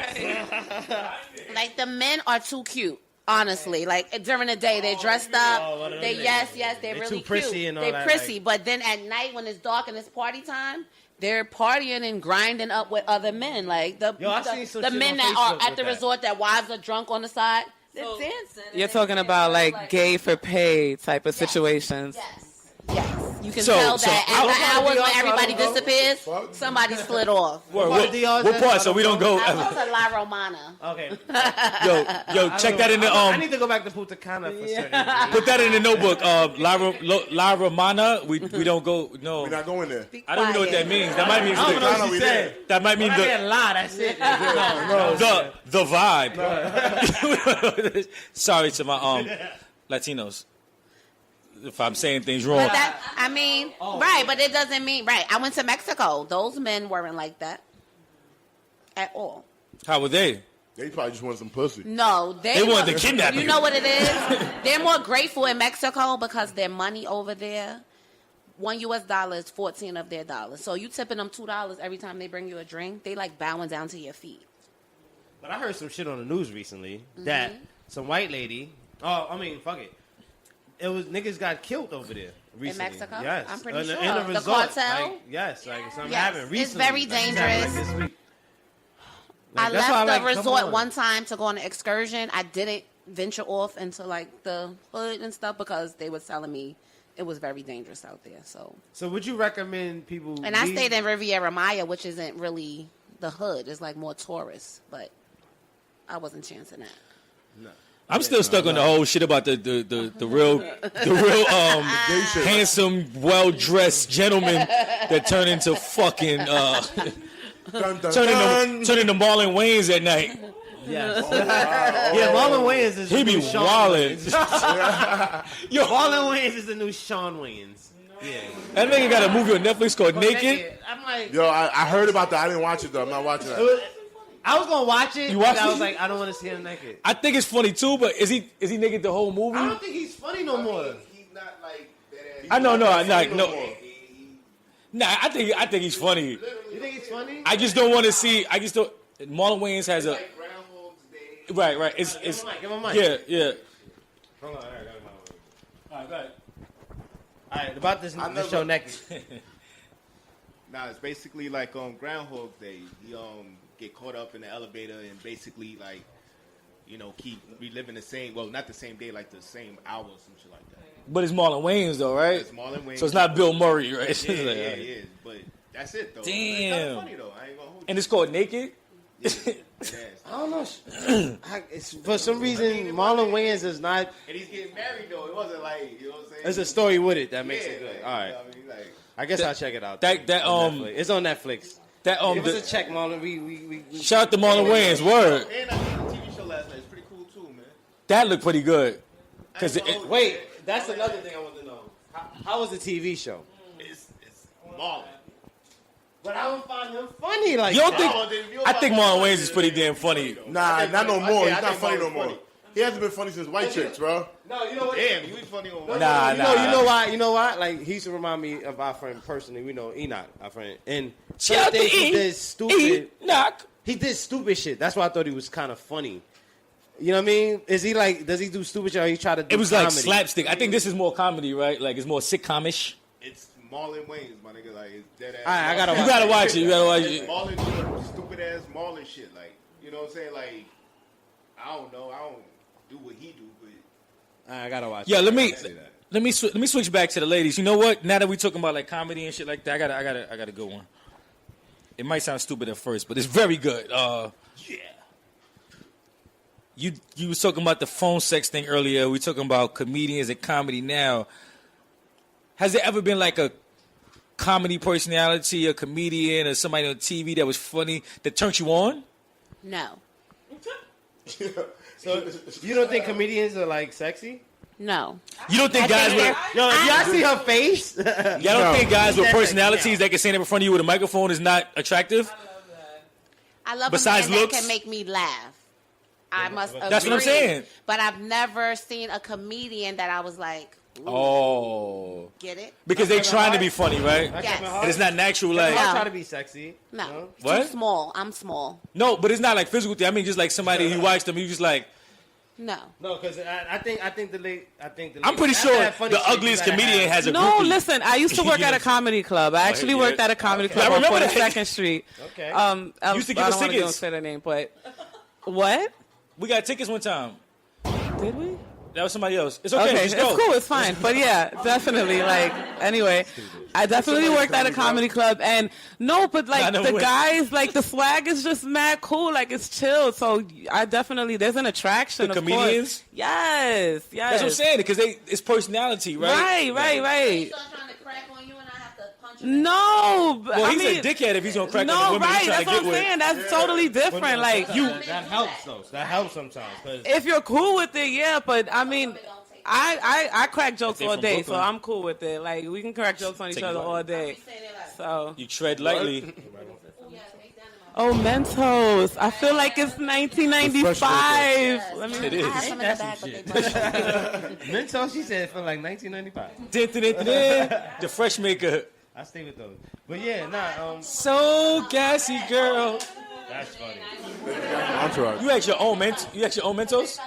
[SPEAKER 4] like the men are too cute. Honestly, like during the day they're dressed up.
[SPEAKER 2] Oh, what are
[SPEAKER 4] They
[SPEAKER 2] they?
[SPEAKER 4] they're
[SPEAKER 2] They're
[SPEAKER 4] really
[SPEAKER 2] too prissy
[SPEAKER 4] cute.
[SPEAKER 2] and all
[SPEAKER 4] They're
[SPEAKER 2] that,
[SPEAKER 4] prissy,
[SPEAKER 2] like-
[SPEAKER 4] but then at night when it's dark and it's party time, they're partying and grinding up with other men. Like the
[SPEAKER 2] Yo, I seen some
[SPEAKER 4] the
[SPEAKER 2] shit
[SPEAKER 4] men
[SPEAKER 2] on
[SPEAKER 4] that
[SPEAKER 2] Facebook
[SPEAKER 4] are at
[SPEAKER 2] with
[SPEAKER 4] the
[SPEAKER 2] that.
[SPEAKER 4] resort that wives are drunk on the side. They're dancing.
[SPEAKER 1] You're talking about like gay for pay type of situations.
[SPEAKER 4] Yes. You can
[SPEAKER 7] So-
[SPEAKER 4] tell
[SPEAKER 7] so
[SPEAKER 4] that
[SPEAKER 2] I
[SPEAKER 4] at
[SPEAKER 2] don't
[SPEAKER 4] the
[SPEAKER 2] wanna
[SPEAKER 4] hours
[SPEAKER 2] be
[SPEAKER 4] when
[SPEAKER 2] off,
[SPEAKER 4] everybody
[SPEAKER 2] I don't know.
[SPEAKER 4] disappears,
[SPEAKER 5] Fuck.
[SPEAKER 4] somebody slid off.
[SPEAKER 7] What part? So we don't go.
[SPEAKER 4] I went to La Romana.
[SPEAKER 2] Okay.
[SPEAKER 7] Yo, check that in the
[SPEAKER 2] I need to go back to Punta Cana for certain.
[SPEAKER 7] Put that in the notebook. La Romana. We don't go. No,
[SPEAKER 5] We're not going there.
[SPEAKER 7] I don't even know what that means. That might mean
[SPEAKER 2] I don't know what
[SPEAKER 5] we
[SPEAKER 2] she
[SPEAKER 5] there.
[SPEAKER 2] said.
[SPEAKER 7] that might mean
[SPEAKER 2] When I get
[SPEAKER 7] the
[SPEAKER 2] lie, that's it. No.
[SPEAKER 7] the vibe. Sorry to my Latinos if I'm saying things wrong.
[SPEAKER 4] But right, but it doesn't mean, right. I went to Mexico. Those men weren't like that at all.
[SPEAKER 7] How were they?
[SPEAKER 5] They probably just want some pussy.
[SPEAKER 4] No,
[SPEAKER 7] They wanted to kidnap
[SPEAKER 4] You
[SPEAKER 7] you.
[SPEAKER 4] know what it is? They're more grateful in Mexico because their money over there, $1 is 14 of their dollars. So you tipping them $2 every time they bring you a drink. They like bowing down to your feet.
[SPEAKER 2] But I heard some shit on the news recently that some white lady. Oh, I mean, fuck it. It was niggas got killed over there recently.
[SPEAKER 4] Mexico?
[SPEAKER 2] Yes,
[SPEAKER 4] I'm pretty
[SPEAKER 2] in
[SPEAKER 4] sure.
[SPEAKER 2] a
[SPEAKER 4] The
[SPEAKER 2] resort.
[SPEAKER 4] cartel?
[SPEAKER 2] Like, yes, like something
[SPEAKER 4] Yes.
[SPEAKER 2] happened
[SPEAKER 4] It's
[SPEAKER 2] recently.
[SPEAKER 4] very
[SPEAKER 2] Like, this happened,
[SPEAKER 4] dangerous.
[SPEAKER 2] this week.
[SPEAKER 4] I
[SPEAKER 2] Like, that's why
[SPEAKER 4] left
[SPEAKER 2] I'm
[SPEAKER 4] the
[SPEAKER 2] like, come
[SPEAKER 4] resort
[SPEAKER 2] on.
[SPEAKER 4] one time to go on an excursion. I didn't venture off into like the hood and stuff because they was telling me it was very dangerous out there.
[SPEAKER 2] So would you recommend people?
[SPEAKER 4] And I
[SPEAKER 2] leave-
[SPEAKER 4] stayed in Riviera Maya, which isn't really the hood. It's like more tourists, but I wasn't chancing that.
[SPEAKER 7] I'm still stuck on the whole shit about the real handsome, well dressed gentlemen that turn into fucking
[SPEAKER 5] Dun, dun,
[SPEAKER 7] Turning
[SPEAKER 5] dun.
[SPEAKER 7] the Marlon Wayans at night.
[SPEAKER 2] Yes. Yeah, Marlon Wayans is
[SPEAKER 7] He
[SPEAKER 2] the
[SPEAKER 7] be
[SPEAKER 2] new Sean
[SPEAKER 7] wildin'.
[SPEAKER 2] Wayans.
[SPEAKER 7] Yo,
[SPEAKER 2] Marlon Wayans is the new Sean Wayans. Yeah.
[SPEAKER 7] that nigga got a movie on Netflix called Naked.
[SPEAKER 2] I'm like,
[SPEAKER 5] Yo, I heard about that. I didn't watch it though. I'm not watching that.
[SPEAKER 2] I was gonna watch it.
[SPEAKER 7] You watched
[SPEAKER 2] but I
[SPEAKER 7] it?
[SPEAKER 2] was like, I don't want to see him naked.
[SPEAKER 7] I think it's funny too, but is he naked the whole movie?
[SPEAKER 2] I don't think he's funny no more.
[SPEAKER 8] He's not like that.
[SPEAKER 7] I know, no, no.
[SPEAKER 5] more.
[SPEAKER 7] Nah, I think he's funny.
[SPEAKER 2] You think he's funny?
[SPEAKER 7] I just don't want to see. I just don't. Marlon Wayans has a
[SPEAKER 8] Like Groundhog's Day.
[SPEAKER 7] right. It's
[SPEAKER 2] Give him a mic.
[SPEAKER 7] yeah.
[SPEAKER 2] Hold on, all right, go ahead. All right, about this show next.
[SPEAKER 8] Nah, it's basically like Groundhog's Day. He get caught up in the elevator and basically like, keep reliving the same. Well, not the same day, like the same hour or some shit like that.
[SPEAKER 7] But it's Marlon Wayans though, right?
[SPEAKER 8] It's Marlon Wayans.
[SPEAKER 7] So it's not Bill Murray, right?
[SPEAKER 8] Yeah, it is. But that's it though.
[SPEAKER 7] Damn.
[SPEAKER 8] It's kind of funny though. I ain't gonna hold
[SPEAKER 7] And it's called Naked.
[SPEAKER 8] you. It
[SPEAKER 2] I don't know. It's, for some reason, Marlon Wayans is not.
[SPEAKER 8] And he's getting married though. It wasn't like, you know what I'm saying?
[SPEAKER 2] There's a story with it that makes
[SPEAKER 8] Yeah,
[SPEAKER 2] it good.
[SPEAKER 8] like,
[SPEAKER 2] All right,
[SPEAKER 8] you know what I mean? Like,
[SPEAKER 2] I guess I'll check it out.
[SPEAKER 7] That
[SPEAKER 2] on Netflix. It's on Netflix.
[SPEAKER 7] that
[SPEAKER 2] Give us a check, Marlon. We
[SPEAKER 7] shout out to Marlon Wayans. Word.
[SPEAKER 8] and I seen the TV show last night. It's pretty cool too, man.
[SPEAKER 7] That looked pretty good. Cause
[SPEAKER 2] wait. That's another thing I want to know. How was the TV show?
[SPEAKER 8] It's Marlon.
[SPEAKER 2] But I don't find him funny like
[SPEAKER 7] you don't
[SPEAKER 2] that.
[SPEAKER 7] think? I think Marlon Wayans is pretty damn funny.
[SPEAKER 5] Nah, not no more.
[SPEAKER 8] I
[SPEAKER 5] He's not
[SPEAKER 8] think
[SPEAKER 5] funny no
[SPEAKER 8] Marlon's
[SPEAKER 5] more.
[SPEAKER 8] funny.
[SPEAKER 5] He hasn't been funny since White Chicks, bro.
[SPEAKER 2] No, you know what?
[SPEAKER 8] Damn, you was funny on one.
[SPEAKER 7] Nah,
[SPEAKER 2] You know why? You know why? Like he used to remind me of our friend personally. We know Enoch, our friend, and
[SPEAKER 7] Shout out to
[SPEAKER 2] certain things he
[SPEAKER 7] E.
[SPEAKER 2] did stupid.
[SPEAKER 7] Knock.
[SPEAKER 2] He did stupid shit. That's why I thought he was kind of funny. You know what I mean? Is he like? Does he do stupid shit? Or he try to do?
[SPEAKER 7] It was
[SPEAKER 2] comedy?
[SPEAKER 7] like slapstick. I think this is more comedy, right? Like it's more sitcomish.
[SPEAKER 8] It's Marlon Wayans, my nigga. Like, it's dead ass.
[SPEAKER 2] All right, I gotta
[SPEAKER 7] You gotta watch it. You gotta watch it.
[SPEAKER 8] Marlon doing stupid ass Marlon shit. Like, you know what I'm saying? Like, I don't know. I don't do what he do, but
[SPEAKER 2] I gotta watch.
[SPEAKER 7] Yeah,
[SPEAKER 2] it.
[SPEAKER 7] let me switch back to the ladies. You know what? Now that we talking about like comedy and shit like that, I got a good one. It might sound stupid at first, but it's very good. Yeah. You was talking about the phone sex thing earlier. We talking about comedians and comedy now. Has there ever been like a comedy personality, a comedian, or somebody on TV that was funny that turned you on?
[SPEAKER 4] No.
[SPEAKER 2] So you don't think comedians are like sexy?
[SPEAKER 4] No.
[SPEAKER 7] You don't think guys with
[SPEAKER 2] Yo, if y'all see her face,
[SPEAKER 7] y'all don't think guys with
[SPEAKER 2] Definitely,
[SPEAKER 7] personalities that can stand up in front of you with a microphone is not attractive?
[SPEAKER 4] I love
[SPEAKER 7] Besides
[SPEAKER 4] a man
[SPEAKER 7] looks?
[SPEAKER 4] that can make me laugh. I must agree.
[SPEAKER 7] That's what I'm saying.
[SPEAKER 4] But I've never seen a comedian that I was like, ooh,
[SPEAKER 7] Oh,
[SPEAKER 4] get it?
[SPEAKER 7] because they trying to be funny, right?
[SPEAKER 4] Yes.
[SPEAKER 7] And it's not natural. Like
[SPEAKER 2] I try to be sexy.
[SPEAKER 4] No.
[SPEAKER 2] You know?
[SPEAKER 7] What?
[SPEAKER 4] Too small. I'm small.
[SPEAKER 7] no, but it's not like physical thing. I mean, just like somebody you watch them, you just like.
[SPEAKER 4] No.
[SPEAKER 2] No, because I think the late.
[SPEAKER 7] I'm pretty sure the ugliest comedian has a
[SPEAKER 1] No,
[SPEAKER 7] groupie.
[SPEAKER 1] listen. I used to work at a comedy club. I actually worked at a comedy club on
[SPEAKER 7] remember
[SPEAKER 1] 42nd
[SPEAKER 7] that.
[SPEAKER 1] Street.
[SPEAKER 2] Okay.
[SPEAKER 7] Used to give
[SPEAKER 1] I
[SPEAKER 7] us
[SPEAKER 1] don't want to
[SPEAKER 7] tickets.
[SPEAKER 1] say their name, but what
[SPEAKER 7] We got tickets one time.
[SPEAKER 1] did we?
[SPEAKER 7] That was somebody else. It's okay.
[SPEAKER 1] Okay,
[SPEAKER 7] Just
[SPEAKER 1] it's
[SPEAKER 7] go.
[SPEAKER 1] cool. It's fine. But yeah, definitely. Like, anyway, I definitely worked at a comedy club, and no, but like
[SPEAKER 7] I know
[SPEAKER 1] the
[SPEAKER 7] when.
[SPEAKER 1] guys, like the swag is just mad cool. Like it's chill. So I definitely there's an attraction.
[SPEAKER 7] The
[SPEAKER 1] of
[SPEAKER 7] comedians?
[SPEAKER 1] course. Yes, yes.
[SPEAKER 7] That's what I'm saying because it's personality, right?
[SPEAKER 1] Right.
[SPEAKER 4] Start trying to crack on you and I have to punch you.
[SPEAKER 1] No,
[SPEAKER 7] Well,
[SPEAKER 1] I
[SPEAKER 7] he's
[SPEAKER 1] mean,
[SPEAKER 7] a dickhead if he's gonna crack on
[SPEAKER 1] no,
[SPEAKER 7] the women
[SPEAKER 1] right.
[SPEAKER 7] he's trying
[SPEAKER 1] That's
[SPEAKER 7] to
[SPEAKER 1] what
[SPEAKER 7] get
[SPEAKER 1] I'm
[SPEAKER 7] with.
[SPEAKER 1] saying. That's totally different. Like
[SPEAKER 2] you, that helps though. That helps sometimes. 'Cause
[SPEAKER 1] if you're cool with it, yeah. But I mean, I crack jokes
[SPEAKER 7] They
[SPEAKER 1] all
[SPEAKER 7] from
[SPEAKER 1] day,
[SPEAKER 7] Brooklyn.
[SPEAKER 1] so I'm cool with it. Like we can crack jokes on each
[SPEAKER 7] Take
[SPEAKER 1] other
[SPEAKER 7] it
[SPEAKER 1] all day. So
[SPEAKER 7] You tread lightly.
[SPEAKER 1] oh, Mentos. I feel like it's 1995. Let me.
[SPEAKER 7] It is.
[SPEAKER 4] I have some in the bag, but they punch me.
[SPEAKER 2] Mentos, she said for like 1995.
[SPEAKER 7] Dun, dun, dun, dun, dun. The fresh maker.
[SPEAKER 2] I stay with those. But yeah, nah.
[SPEAKER 7] So gassy, girl.
[SPEAKER 2] That's funny.
[SPEAKER 5] Entourage.
[SPEAKER 7] You had your own Mentos?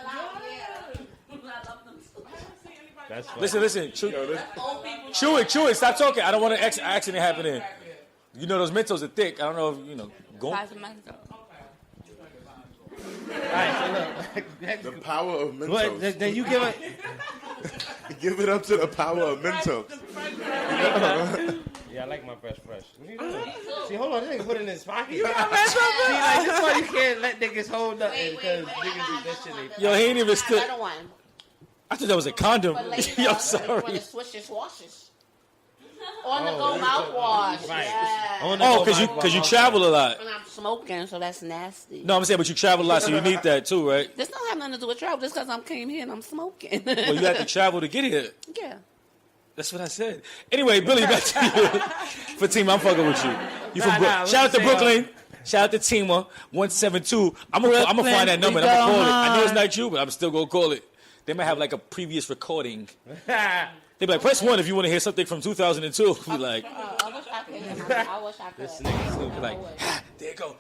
[SPEAKER 2] That's funny.
[SPEAKER 7] Listen. Chew it. Stop talking. I don't want an accident happening. You know those Mentos are thick. I don't know if, go.
[SPEAKER 2] All right, so
[SPEAKER 5] The
[SPEAKER 2] look.
[SPEAKER 5] power of
[SPEAKER 2] But
[SPEAKER 5] Mentos.
[SPEAKER 2] then you give it.
[SPEAKER 5] Give it up to the power of Mentos.
[SPEAKER 2] Yeah, I like my fresh. What are you doing? See, hold on, this nigga put it in his pocket. See,
[SPEAKER 1] Mentos?
[SPEAKER 2] like, this why you can't let niggas hold nothing
[SPEAKER 4] Wait,
[SPEAKER 2] because
[SPEAKER 4] wait,
[SPEAKER 2] niggas do that shit.
[SPEAKER 7] Yo, he ain't even stood.
[SPEAKER 4] Another one.
[SPEAKER 7] I thought that was a condom.
[SPEAKER 4] For ladies
[SPEAKER 7] Yo,
[SPEAKER 4] out there who
[SPEAKER 7] sorry.
[SPEAKER 4] want to switch his washes. On the go mouthwash.
[SPEAKER 2] Right.
[SPEAKER 4] Yes.
[SPEAKER 2] On the
[SPEAKER 7] Oh,
[SPEAKER 2] go
[SPEAKER 7] because you
[SPEAKER 2] mouthwash.
[SPEAKER 7] travel a lot.
[SPEAKER 4] And I'm smoking, so that's nasty.
[SPEAKER 7] No, I'm saying, but you travel a lot, so you need that too, right?
[SPEAKER 4] This don't have nothing to do with travel. Just because I came here and I'm smoking.
[SPEAKER 7] Well, you have to travel to get here.
[SPEAKER 4] Yeah.
[SPEAKER 7] That's what I said. Anyway, Billy, back to you. Fatima, I'm fucking with you. You from
[SPEAKER 2] Nah,
[SPEAKER 7] Shout out to
[SPEAKER 2] say,
[SPEAKER 7] Brooklyn. Shout out to Tima 172. I'm gonna find that number and I'm gonna call it. I know it's not you, but I'm still gonna call it. They might have like a previous recording. They be like, press 1 if you want to hear something from 2002. Be like,
[SPEAKER 4] I wish I could. I wish I could.
[SPEAKER 2] This nigga stupid.
[SPEAKER 7] like, there you go.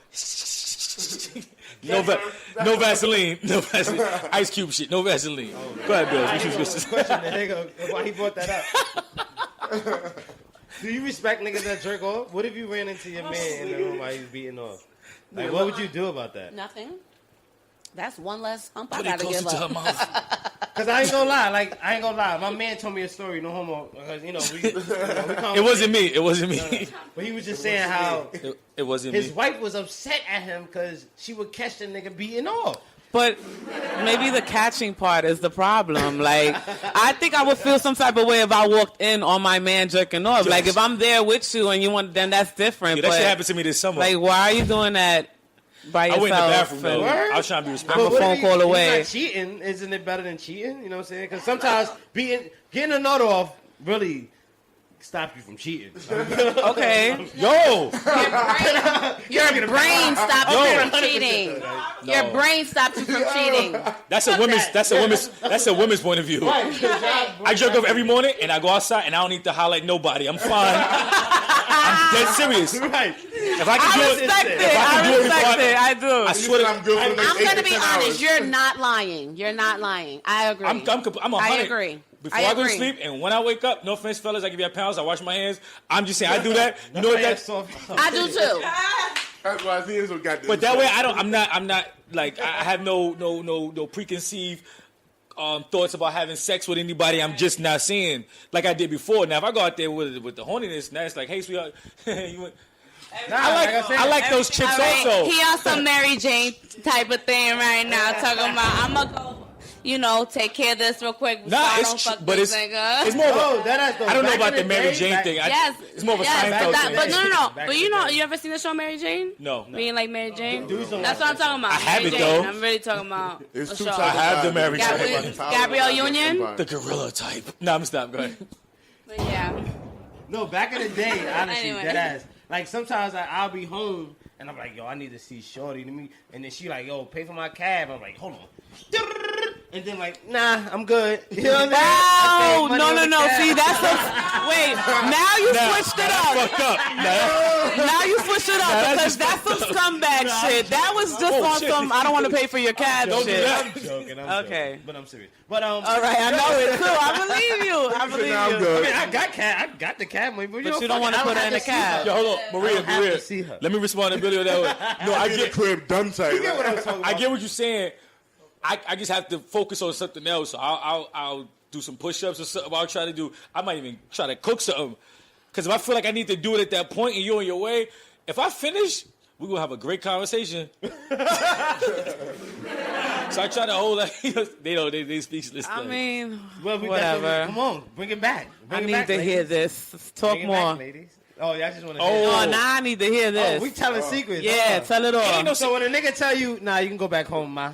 [SPEAKER 7] No Vaseline. No Vaseline. Ice Cube shit. No Vaseline. Go ahead, Bill. What you was supposed to say?
[SPEAKER 2] Question the nigga why he brought that up. Do you respect niggas that jerk off? What if you ran into your man in the room while he was beating off? Like, what would you do about that?
[SPEAKER 4] Nothing. That's one less hump I
[SPEAKER 7] Put it
[SPEAKER 4] gotta
[SPEAKER 7] closer
[SPEAKER 4] give
[SPEAKER 7] to her
[SPEAKER 4] up.
[SPEAKER 7] mouth.
[SPEAKER 2] Cause I ain't gonna lie. My man told me a story, no homo. Because we
[SPEAKER 7] It wasn't me. It wasn't me.
[SPEAKER 2] But he was just saying how
[SPEAKER 7] It wasn't
[SPEAKER 2] his
[SPEAKER 7] me.
[SPEAKER 2] wife was upset at him because she would catch the nigga beating off.
[SPEAKER 1] But maybe the catching part is the problem. Like, I think I would feel some type of way if I walked in on my man jerking off.
[SPEAKER 7] Yes.
[SPEAKER 1] Like, if I'm there with you and you want, then that's different.
[SPEAKER 7] Yeah, that
[SPEAKER 1] but,
[SPEAKER 7] shit happened to me this summer.
[SPEAKER 1] like, why are you doing that by
[SPEAKER 7] I
[SPEAKER 1] yourself?
[SPEAKER 7] went in the bathroom, though.
[SPEAKER 1] And-
[SPEAKER 7] I was trying to be respectful.
[SPEAKER 1] I'm a
[SPEAKER 2] what
[SPEAKER 1] phone
[SPEAKER 2] if
[SPEAKER 1] call
[SPEAKER 2] he's
[SPEAKER 1] away.
[SPEAKER 2] not cheating, isn't it better than cheating? You know what I'm saying? Because sometimes getting a nut off really stop you from cheating.
[SPEAKER 1] Okay.
[SPEAKER 7] Yo!
[SPEAKER 4] Your brain stops you from cheating. Your brain stops you from cheating.
[SPEAKER 7] That's a woman's point of view. I jerk off every morning and I go outside and I don't need to holler at nobody. I'm fine. I'm dead serious.
[SPEAKER 2] Right.
[SPEAKER 7] If I can
[SPEAKER 1] I
[SPEAKER 7] do
[SPEAKER 1] respect
[SPEAKER 7] it,
[SPEAKER 1] it.
[SPEAKER 7] if I can do
[SPEAKER 1] I
[SPEAKER 7] it
[SPEAKER 1] respect
[SPEAKER 7] before
[SPEAKER 1] it. I do.
[SPEAKER 7] I swear to
[SPEAKER 5] I'm good for the next
[SPEAKER 4] I'm
[SPEAKER 5] 8
[SPEAKER 4] gonna
[SPEAKER 5] to
[SPEAKER 4] be
[SPEAKER 5] 10
[SPEAKER 4] honest.
[SPEAKER 5] hours.
[SPEAKER 4] You're not lying. You're not lying. I agree.
[SPEAKER 7] I'm 100.
[SPEAKER 4] I agree.
[SPEAKER 7] Before
[SPEAKER 4] I
[SPEAKER 7] I go to
[SPEAKER 4] agree.
[SPEAKER 7] sleep and when I wake up, no offense, fellas, I give you pounds. I wash my hands. I'm just saying, I do that. You know what that's?
[SPEAKER 4] I do too.
[SPEAKER 5] That's why I see this one got this.
[SPEAKER 7] But that way, I'm not like I have no preconceived thoughts about having sex with anybody. I'm just not seeing like I did before. Now, if I go out there with the horniness, now it's like, hey, sweetheart, I like those chicks
[SPEAKER 6] All right,
[SPEAKER 7] also.
[SPEAKER 6] he on some Mary Jane type of thing right now, talking about I'm gonna go, take care of this real quick. Before I don't fuck
[SPEAKER 7] but
[SPEAKER 6] this
[SPEAKER 7] it's
[SPEAKER 6] nigga.
[SPEAKER 7] more. Of
[SPEAKER 2] Oh,
[SPEAKER 7] a,
[SPEAKER 2] that is
[SPEAKER 7] I don't know
[SPEAKER 2] back
[SPEAKER 7] about
[SPEAKER 2] in
[SPEAKER 7] the Mary
[SPEAKER 2] day,
[SPEAKER 7] Jane thing.
[SPEAKER 6] Yes,
[SPEAKER 7] It's more of a
[SPEAKER 6] yes,
[SPEAKER 7] Seinfeld thing.
[SPEAKER 6] but no.
[SPEAKER 2] Back
[SPEAKER 6] But
[SPEAKER 2] in
[SPEAKER 6] you
[SPEAKER 2] the
[SPEAKER 6] know,
[SPEAKER 2] day.
[SPEAKER 6] you ever seen the show Mary Jane?
[SPEAKER 7] No.
[SPEAKER 6] Being like Mary Jane.
[SPEAKER 2] Dudes don't
[SPEAKER 6] That's
[SPEAKER 2] watch
[SPEAKER 6] what I'm talking about.
[SPEAKER 7] I have
[SPEAKER 6] Mary
[SPEAKER 7] it,
[SPEAKER 6] Jane.
[SPEAKER 7] though.
[SPEAKER 6] I'm really talking about
[SPEAKER 5] It's
[SPEAKER 6] a
[SPEAKER 5] two
[SPEAKER 6] show.
[SPEAKER 5] times.
[SPEAKER 7] I have the Mary
[SPEAKER 6] Jane. Gabrielle Union?
[SPEAKER 7] The gorilla type. No, I'm stop. Go ahead.
[SPEAKER 6] But yeah.
[SPEAKER 2] No, back in the day, honestly,
[SPEAKER 6] Anyway.
[SPEAKER 2] dead ass. Like sometimes I'll be home and I'm like, yo, I need to see Shorty to me, and then she like, yo, pay for my cab. I'm like, hold on, and then like, nah, I'm good. You know what I'm saying? I
[SPEAKER 1] Oh,
[SPEAKER 2] save money
[SPEAKER 1] no.
[SPEAKER 2] on the cab.
[SPEAKER 1] See, that's wait. Now you
[SPEAKER 7] Nah,
[SPEAKER 1] switched it
[SPEAKER 7] that's
[SPEAKER 1] up.
[SPEAKER 7] fucked up.
[SPEAKER 1] Now you switched it up
[SPEAKER 7] Nah,
[SPEAKER 1] because
[SPEAKER 7] that's
[SPEAKER 1] that's some
[SPEAKER 7] just
[SPEAKER 1] scumbag shit. That was just
[SPEAKER 7] Oh,
[SPEAKER 1] on
[SPEAKER 7] shit.
[SPEAKER 1] some. I don't want to pay for your cab
[SPEAKER 7] Don't do
[SPEAKER 1] shit.
[SPEAKER 7] that.
[SPEAKER 2] I'm joking.
[SPEAKER 1] Okay.
[SPEAKER 2] But I'm serious. But
[SPEAKER 1] All right, I know it too. I believe you. I believe
[SPEAKER 5] Now I'm
[SPEAKER 1] you.
[SPEAKER 2] I
[SPEAKER 5] good.
[SPEAKER 2] mean, I got the cab money, but
[SPEAKER 1] But you don't want to put her in the cab.
[SPEAKER 7] Yo, hold on, Maria.
[SPEAKER 2] have to see her.
[SPEAKER 7] Let me respond to Billy on that way. No, I
[SPEAKER 5] Get
[SPEAKER 7] get
[SPEAKER 5] crib done tight.
[SPEAKER 2] You get what I'm talking
[SPEAKER 7] I
[SPEAKER 2] about?
[SPEAKER 7] get what you're saying. I just have to focus on something else. So I'll do some push-ups or something. I'll try to do. I might even try to cook something. Because if I feel like I need to do it at that point and you're on your way, if I finish, we're gonna have a great conversation. So I try to hold that. They speechless.
[SPEAKER 1] I mean,
[SPEAKER 2] Well,
[SPEAKER 1] whatever.
[SPEAKER 2] Come on, bring it back.
[SPEAKER 1] I
[SPEAKER 2] Bring it
[SPEAKER 1] need
[SPEAKER 2] back,
[SPEAKER 1] to
[SPEAKER 2] ladies.
[SPEAKER 1] hear this. Talk
[SPEAKER 2] Bring it back,
[SPEAKER 1] more.
[SPEAKER 2] ladies. Oh, y'all just want to.
[SPEAKER 1] Oh, now I need to hear
[SPEAKER 2] Oh,
[SPEAKER 1] this.
[SPEAKER 2] we telling secrets.
[SPEAKER 1] Yeah, tell it all.
[SPEAKER 2] So when a nigga tell you, nah, you can go back home, ma.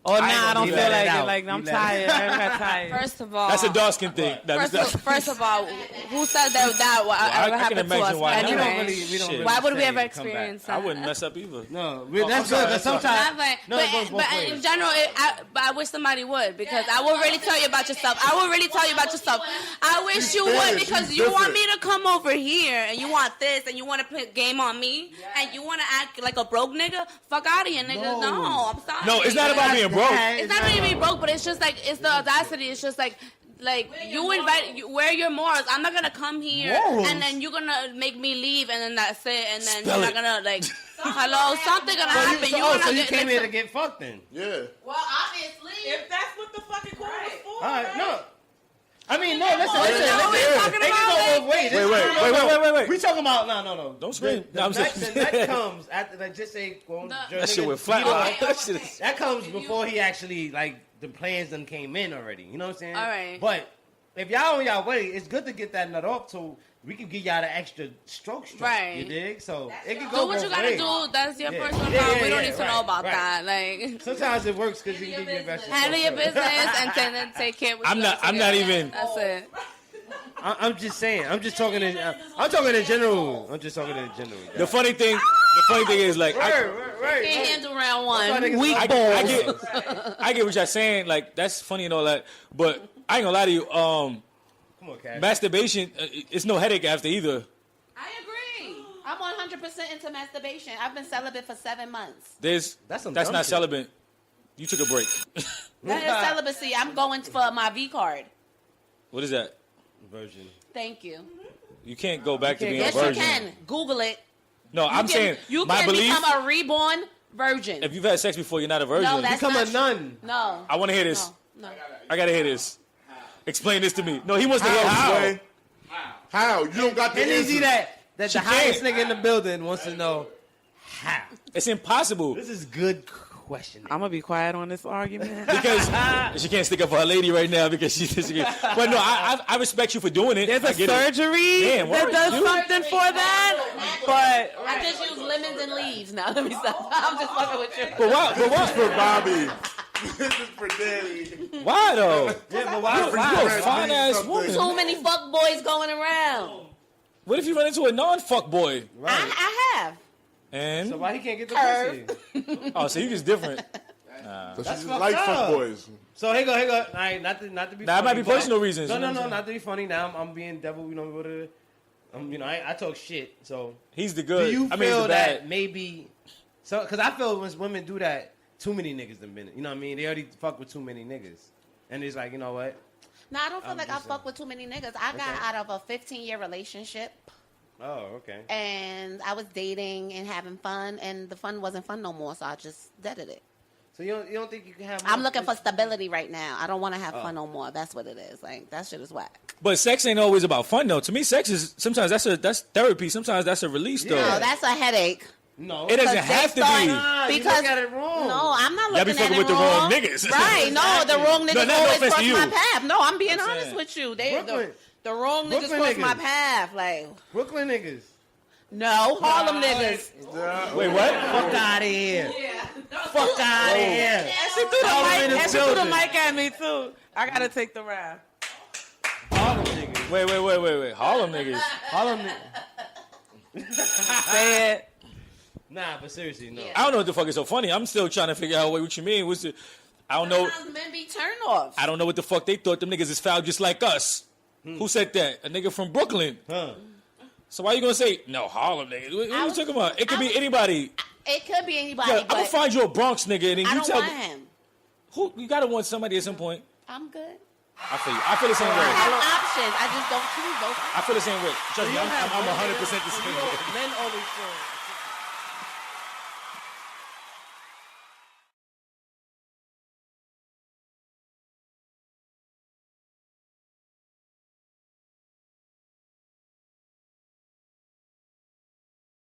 [SPEAKER 1] Oh,
[SPEAKER 2] I
[SPEAKER 1] nah,
[SPEAKER 2] ain't
[SPEAKER 1] I don't
[SPEAKER 2] gonna
[SPEAKER 1] feel
[SPEAKER 2] let it
[SPEAKER 1] like it.
[SPEAKER 2] out.
[SPEAKER 1] Like, I'm
[SPEAKER 2] You let it
[SPEAKER 1] tired. I got tired.
[SPEAKER 6] First of all,
[SPEAKER 7] That's a dark skin thing.
[SPEAKER 6] First of all, who said that ever
[SPEAKER 7] I can
[SPEAKER 6] happened to
[SPEAKER 7] imagine
[SPEAKER 6] us?
[SPEAKER 7] why not.
[SPEAKER 6] Anyway,
[SPEAKER 2] we don't
[SPEAKER 7] Shit.
[SPEAKER 6] why would we
[SPEAKER 2] say
[SPEAKER 6] ever
[SPEAKER 2] come
[SPEAKER 6] experience
[SPEAKER 7] I
[SPEAKER 6] that?
[SPEAKER 7] wouldn't mess up either.
[SPEAKER 2] No,
[SPEAKER 7] I'm
[SPEAKER 2] that's
[SPEAKER 7] sorry,
[SPEAKER 2] good. But
[SPEAKER 7] that's fine.
[SPEAKER 2] sometimes,
[SPEAKER 6] But,
[SPEAKER 2] it goes both
[SPEAKER 6] but
[SPEAKER 2] ways.
[SPEAKER 6] in general, but I wish somebody would, because I will really tell you about yourself. I will really tell you about yourself. I wish you would, because you want me to come over here and you want this and you want to put game on me and you want to act like a broke nigga. Fuck out of here, nigga. No, I'm sorry.
[SPEAKER 7] No, it's not about being broke.
[SPEAKER 6] It's not really being broke, but it's just like it's the audacity. It's just like where are your morals? I'm not gonna come here and then you're gonna make me leave and then that's it, and then
[SPEAKER 7] Spell
[SPEAKER 6] you're
[SPEAKER 7] it.
[SPEAKER 6] not gonna like hello, something gonna happen.
[SPEAKER 2] So you came here to get fucked then?
[SPEAKER 5] Yeah.
[SPEAKER 4] Well, obviously.
[SPEAKER 9] If that's what the fucking call was for,
[SPEAKER 2] All right,
[SPEAKER 9] right?
[SPEAKER 2] no. I mean, no, listen.
[SPEAKER 6] Is that what we're talking
[SPEAKER 2] They can
[SPEAKER 6] about?
[SPEAKER 2] go both ways.
[SPEAKER 7] Wait.
[SPEAKER 2] We talking about no.
[SPEAKER 7] Don't scream.
[SPEAKER 2] The
[SPEAKER 7] No, I'm
[SPEAKER 2] night,
[SPEAKER 7] saying-
[SPEAKER 2] the night comes after like just say going
[SPEAKER 7] That shit went flat. That shit is-
[SPEAKER 2] That comes before he actually like the plans done came in already. You know what I'm saying?
[SPEAKER 6] All right.
[SPEAKER 2] But if y'all on y'all way, it's good to get that nut off so we can give y'all the extra stroke.
[SPEAKER 6] Right.
[SPEAKER 2] You dig? So it can
[SPEAKER 6] Do
[SPEAKER 2] go
[SPEAKER 6] what you
[SPEAKER 2] both
[SPEAKER 6] gotta
[SPEAKER 2] ways.
[SPEAKER 6] do. That's your
[SPEAKER 2] Yeah.
[SPEAKER 6] personal
[SPEAKER 2] Yeah,
[SPEAKER 6] problem.
[SPEAKER 2] yeah,
[SPEAKER 6] We don't
[SPEAKER 2] yeah,
[SPEAKER 6] need to
[SPEAKER 2] right,
[SPEAKER 6] know about
[SPEAKER 2] right.
[SPEAKER 6] that. Like,
[SPEAKER 2] Sometimes it works because you can give your best.
[SPEAKER 6] handle your business and then take care.
[SPEAKER 7] I'm not even.
[SPEAKER 6] That's it.
[SPEAKER 2] I'm just saying. I'm just talking in. I'm talking in general. I'm just talking in general.
[SPEAKER 7] The funny thing is like
[SPEAKER 2] Right.
[SPEAKER 6] Can't handle round
[SPEAKER 2] That's why
[SPEAKER 6] one.
[SPEAKER 2] niggas
[SPEAKER 6] Weak
[SPEAKER 2] like-
[SPEAKER 6] balls.
[SPEAKER 7] I get what y'all saying. Like that's funny and all that, but I ain't gonna lie to you.
[SPEAKER 2] Come on, Cash.
[SPEAKER 7] Masturbation, it's no headache after either.
[SPEAKER 4] I agree. I'm 100% into masturbation. I've been celibate for 7 months.
[SPEAKER 2] That's
[SPEAKER 7] That's
[SPEAKER 2] some
[SPEAKER 7] not
[SPEAKER 2] dumb shit.
[SPEAKER 7] celibate. You took a break.
[SPEAKER 4] That is celibacy. I'm going for my V card.
[SPEAKER 7] What is that?
[SPEAKER 2] Version.
[SPEAKER 4] Thank you.
[SPEAKER 7] You can't go back to being
[SPEAKER 4] Yes,
[SPEAKER 7] a
[SPEAKER 4] you
[SPEAKER 7] virgin.
[SPEAKER 4] can. Google it.
[SPEAKER 7] No, I'm saying
[SPEAKER 4] You
[SPEAKER 7] my
[SPEAKER 4] can
[SPEAKER 7] belief.
[SPEAKER 4] become a reborn virgin.
[SPEAKER 7] If you've had sex before, you're not a virgin.
[SPEAKER 4] No, that's
[SPEAKER 2] Become
[SPEAKER 4] not
[SPEAKER 2] a nun.
[SPEAKER 4] No.
[SPEAKER 7] I want to hear this.
[SPEAKER 4] No.
[SPEAKER 7] I gotta hear this. Explain this to me. No, he wants to hear how.
[SPEAKER 5] Sway? How? You don't got the
[SPEAKER 2] And easy
[SPEAKER 5] answer.
[SPEAKER 2] that
[SPEAKER 7] She
[SPEAKER 2] the highest
[SPEAKER 7] can't.
[SPEAKER 2] nigga in the building wants to know how.
[SPEAKER 7] It's impossible
[SPEAKER 2] This is good question.
[SPEAKER 1] I'm gonna be quiet on this argument.
[SPEAKER 7] because she can't stick up for her lady right now because she. But no, I respect you for doing it.
[SPEAKER 1] There's
[SPEAKER 7] I
[SPEAKER 1] a
[SPEAKER 7] get it.
[SPEAKER 1] surgery
[SPEAKER 7] Damn,
[SPEAKER 1] that
[SPEAKER 7] word,
[SPEAKER 1] does
[SPEAKER 7] dude.
[SPEAKER 1] something for that, but
[SPEAKER 4] I just use lemons and leaves now. Let me stop. I'm just fucking with you.
[SPEAKER 7] But why? But why?
[SPEAKER 5] For Bobby. This is for Danny.
[SPEAKER 7] Why though?
[SPEAKER 2] Yeah, but
[SPEAKER 7] You
[SPEAKER 2] why?
[SPEAKER 7] a fine ass woman.
[SPEAKER 4] Too many fuck boys going around.
[SPEAKER 7] What if you run into a non-fuck boy?
[SPEAKER 4] I have.
[SPEAKER 7] And
[SPEAKER 2] So why he can't get the
[SPEAKER 4] Curve.
[SPEAKER 2] pussy?
[SPEAKER 7] oh, so you just different.
[SPEAKER 5] So she just
[SPEAKER 2] fucked
[SPEAKER 5] like
[SPEAKER 2] up.
[SPEAKER 5] fuck boys.
[SPEAKER 2] So here go. All right, not to be.
[SPEAKER 7] Now it
[SPEAKER 2] funny,
[SPEAKER 7] might be
[SPEAKER 2] but-
[SPEAKER 7] personal reasons.
[SPEAKER 2] No,
[SPEAKER 7] you know
[SPEAKER 2] no,
[SPEAKER 7] what
[SPEAKER 2] no,
[SPEAKER 7] I'm saying?
[SPEAKER 2] not to be funny. Now I'm being devil. You know, go to. I talk shit. So
[SPEAKER 7] He's the
[SPEAKER 2] do
[SPEAKER 7] good.
[SPEAKER 2] you
[SPEAKER 7] I mean, he's
[SPEAKER 2] feel
[SPEAKER 7] the
[SPEAKER 2] that
[SPEAKER 7] bad.
[SPEAKER 2] maybe? So, because I feel when women do that, too many niggas done been. You know what I mean? They already fuck with too many niggas, and it's like, you know what?
[SPEAKER 4] No, I don't feel like I fuck with too many niggas. I got out of a 15-year relationship,
[SPEAKER 2] Oh, okay.
[SPEAKER 4] and I was dating and having fun, and the fun wasn't fun no more, so I just deaded it.
[SPEAKER 2] So you don't think you can have?
[SPEAKER 4] I'm
[SPEAKER 2] more
[SPEAKER 4] looking for
[SPEAKER 2] pussy?
[SPEAKER 4] stability right now. I don't want to have fun no more. That's what it is. Like, that shit is whack.
[SPEAKER 7] But sex ain't always about fun though. To me, sex is sometimes that's therapy. Sometimes that's a release though.
[SPEAKER 4] No, that's a headache.
[SPEAKER 2] No,
[SPEAKER 7] It doesn't
[SPEAKER 4] 'Cause they
[SPEAKER 7] have to
[SPEAKER 4] start-
[SPEAKER 7] be.
[SPEAKER 2] Nah, you
[SPEAKER 4] because
[SPEAKER 2] look at it wrong.
[SPEAKER 4] No, I'm not
[SPEAKER 7] Y'all be
[SPEAKER 4] looking at
[SPEAKER 7] fucking
[SPEAKER 4] it
[SPEAKER 7] with the
[SPEAKER 4] wrong.
[SPEAKER 7] wrong niggas.
[SPEAKER 4] Right? No, the wrong
[SPEAKER 7] No,
[SPEAKER 4] niggas
[SPEAKER 7] no
[SPEAKER 4] always
[SPEAKER 7] offense to
[SPEAKER 4] cross
[SPEAKER 7] you.
[SPEAKER 4] my path. No, I'm being
[SPEAKER 7] I'm
[SPEAKER 4] honest
[SPEAKER 7] saying.
[SPEAKER 4] with you.
[SPEAKER 2] Brooklyn.
[SPEAKER 4] The wrong niggas
[SPEAKER 2] Brooklyn
[SPEAKER 4] cross my
[SPEAKER 2] niggas.
[SPEAKER 4] path. Like,
[SPEAKER 2] Brooklyn niggas.
[SPEAKER 4] no, Harlem niggas.
[SPEAKER 7] Wait, what?
[SPEAKER 2] Fuck out of here. Fuck out of here.
[SPEAKER 1] and she threw the
[SPEAKER 2] Harlem in
[SPEAKER 1] mic.
[SPEAKER 2] the
[SPEAKER 1] And she threw the
[SPEAKER 2] building.
[SPEAKER 1] mic at me too. I gotta take the rap.
[SPEAKER 2] Harlem niggas.
[SPEAKER 7] Wait. Harlem niggas.
[SPEAKER 2] Harlem niggas.
[SPEAKER 1] Say it.
[SPEAKER 2] Nah, but seriously, no.
[SPEAKER 7] I don't know what the fuck is so funny. I'm still trying to figure out what you mean. What's the? I don't know.
[SPEAKER 4] Sometimes men be turned off.
[SPEAKER 7] I don't know what the fuck they thought. Them niggas is foul just like us. Who said that? A nigga from Brooklyn.
[SPEAKER 2] Huh.
[SPEAKER 7] So why you gonna say no Harlem niggas? What are you talking about? It could be
[SPEAKER 4] was-
[SPEAKER 7] anybody.
[SPEAKER 4] It could be anybody,
[SPEAKER 7] Yeah, I'm gonna
[SPEAKER 4] but
[SPEAKER 7] find you a Bronx nigga and then
[SPEAKER 4] I
[SPEAKER 7] you
[SPEAKER 4] don't
[SPEAKER 7] tell
[SPEAKER 4] want
[SPEAKER 7] me
[SPEAKER 4] him.
[SPEAKER 7] who you gotta want somebody at some point.
[SPEAKER 4] I'm good.
[SPEAKER 7] I feel you. I feel the same
[SPEAKER 4] I
[SPEAKER 7] way.
[SPEAKER 4] have options. I just don't choose those.
[SPEAKER 7] I feel the same way. Trust me, I'm 100% the same way.
[SPEAKER 2] Men always feel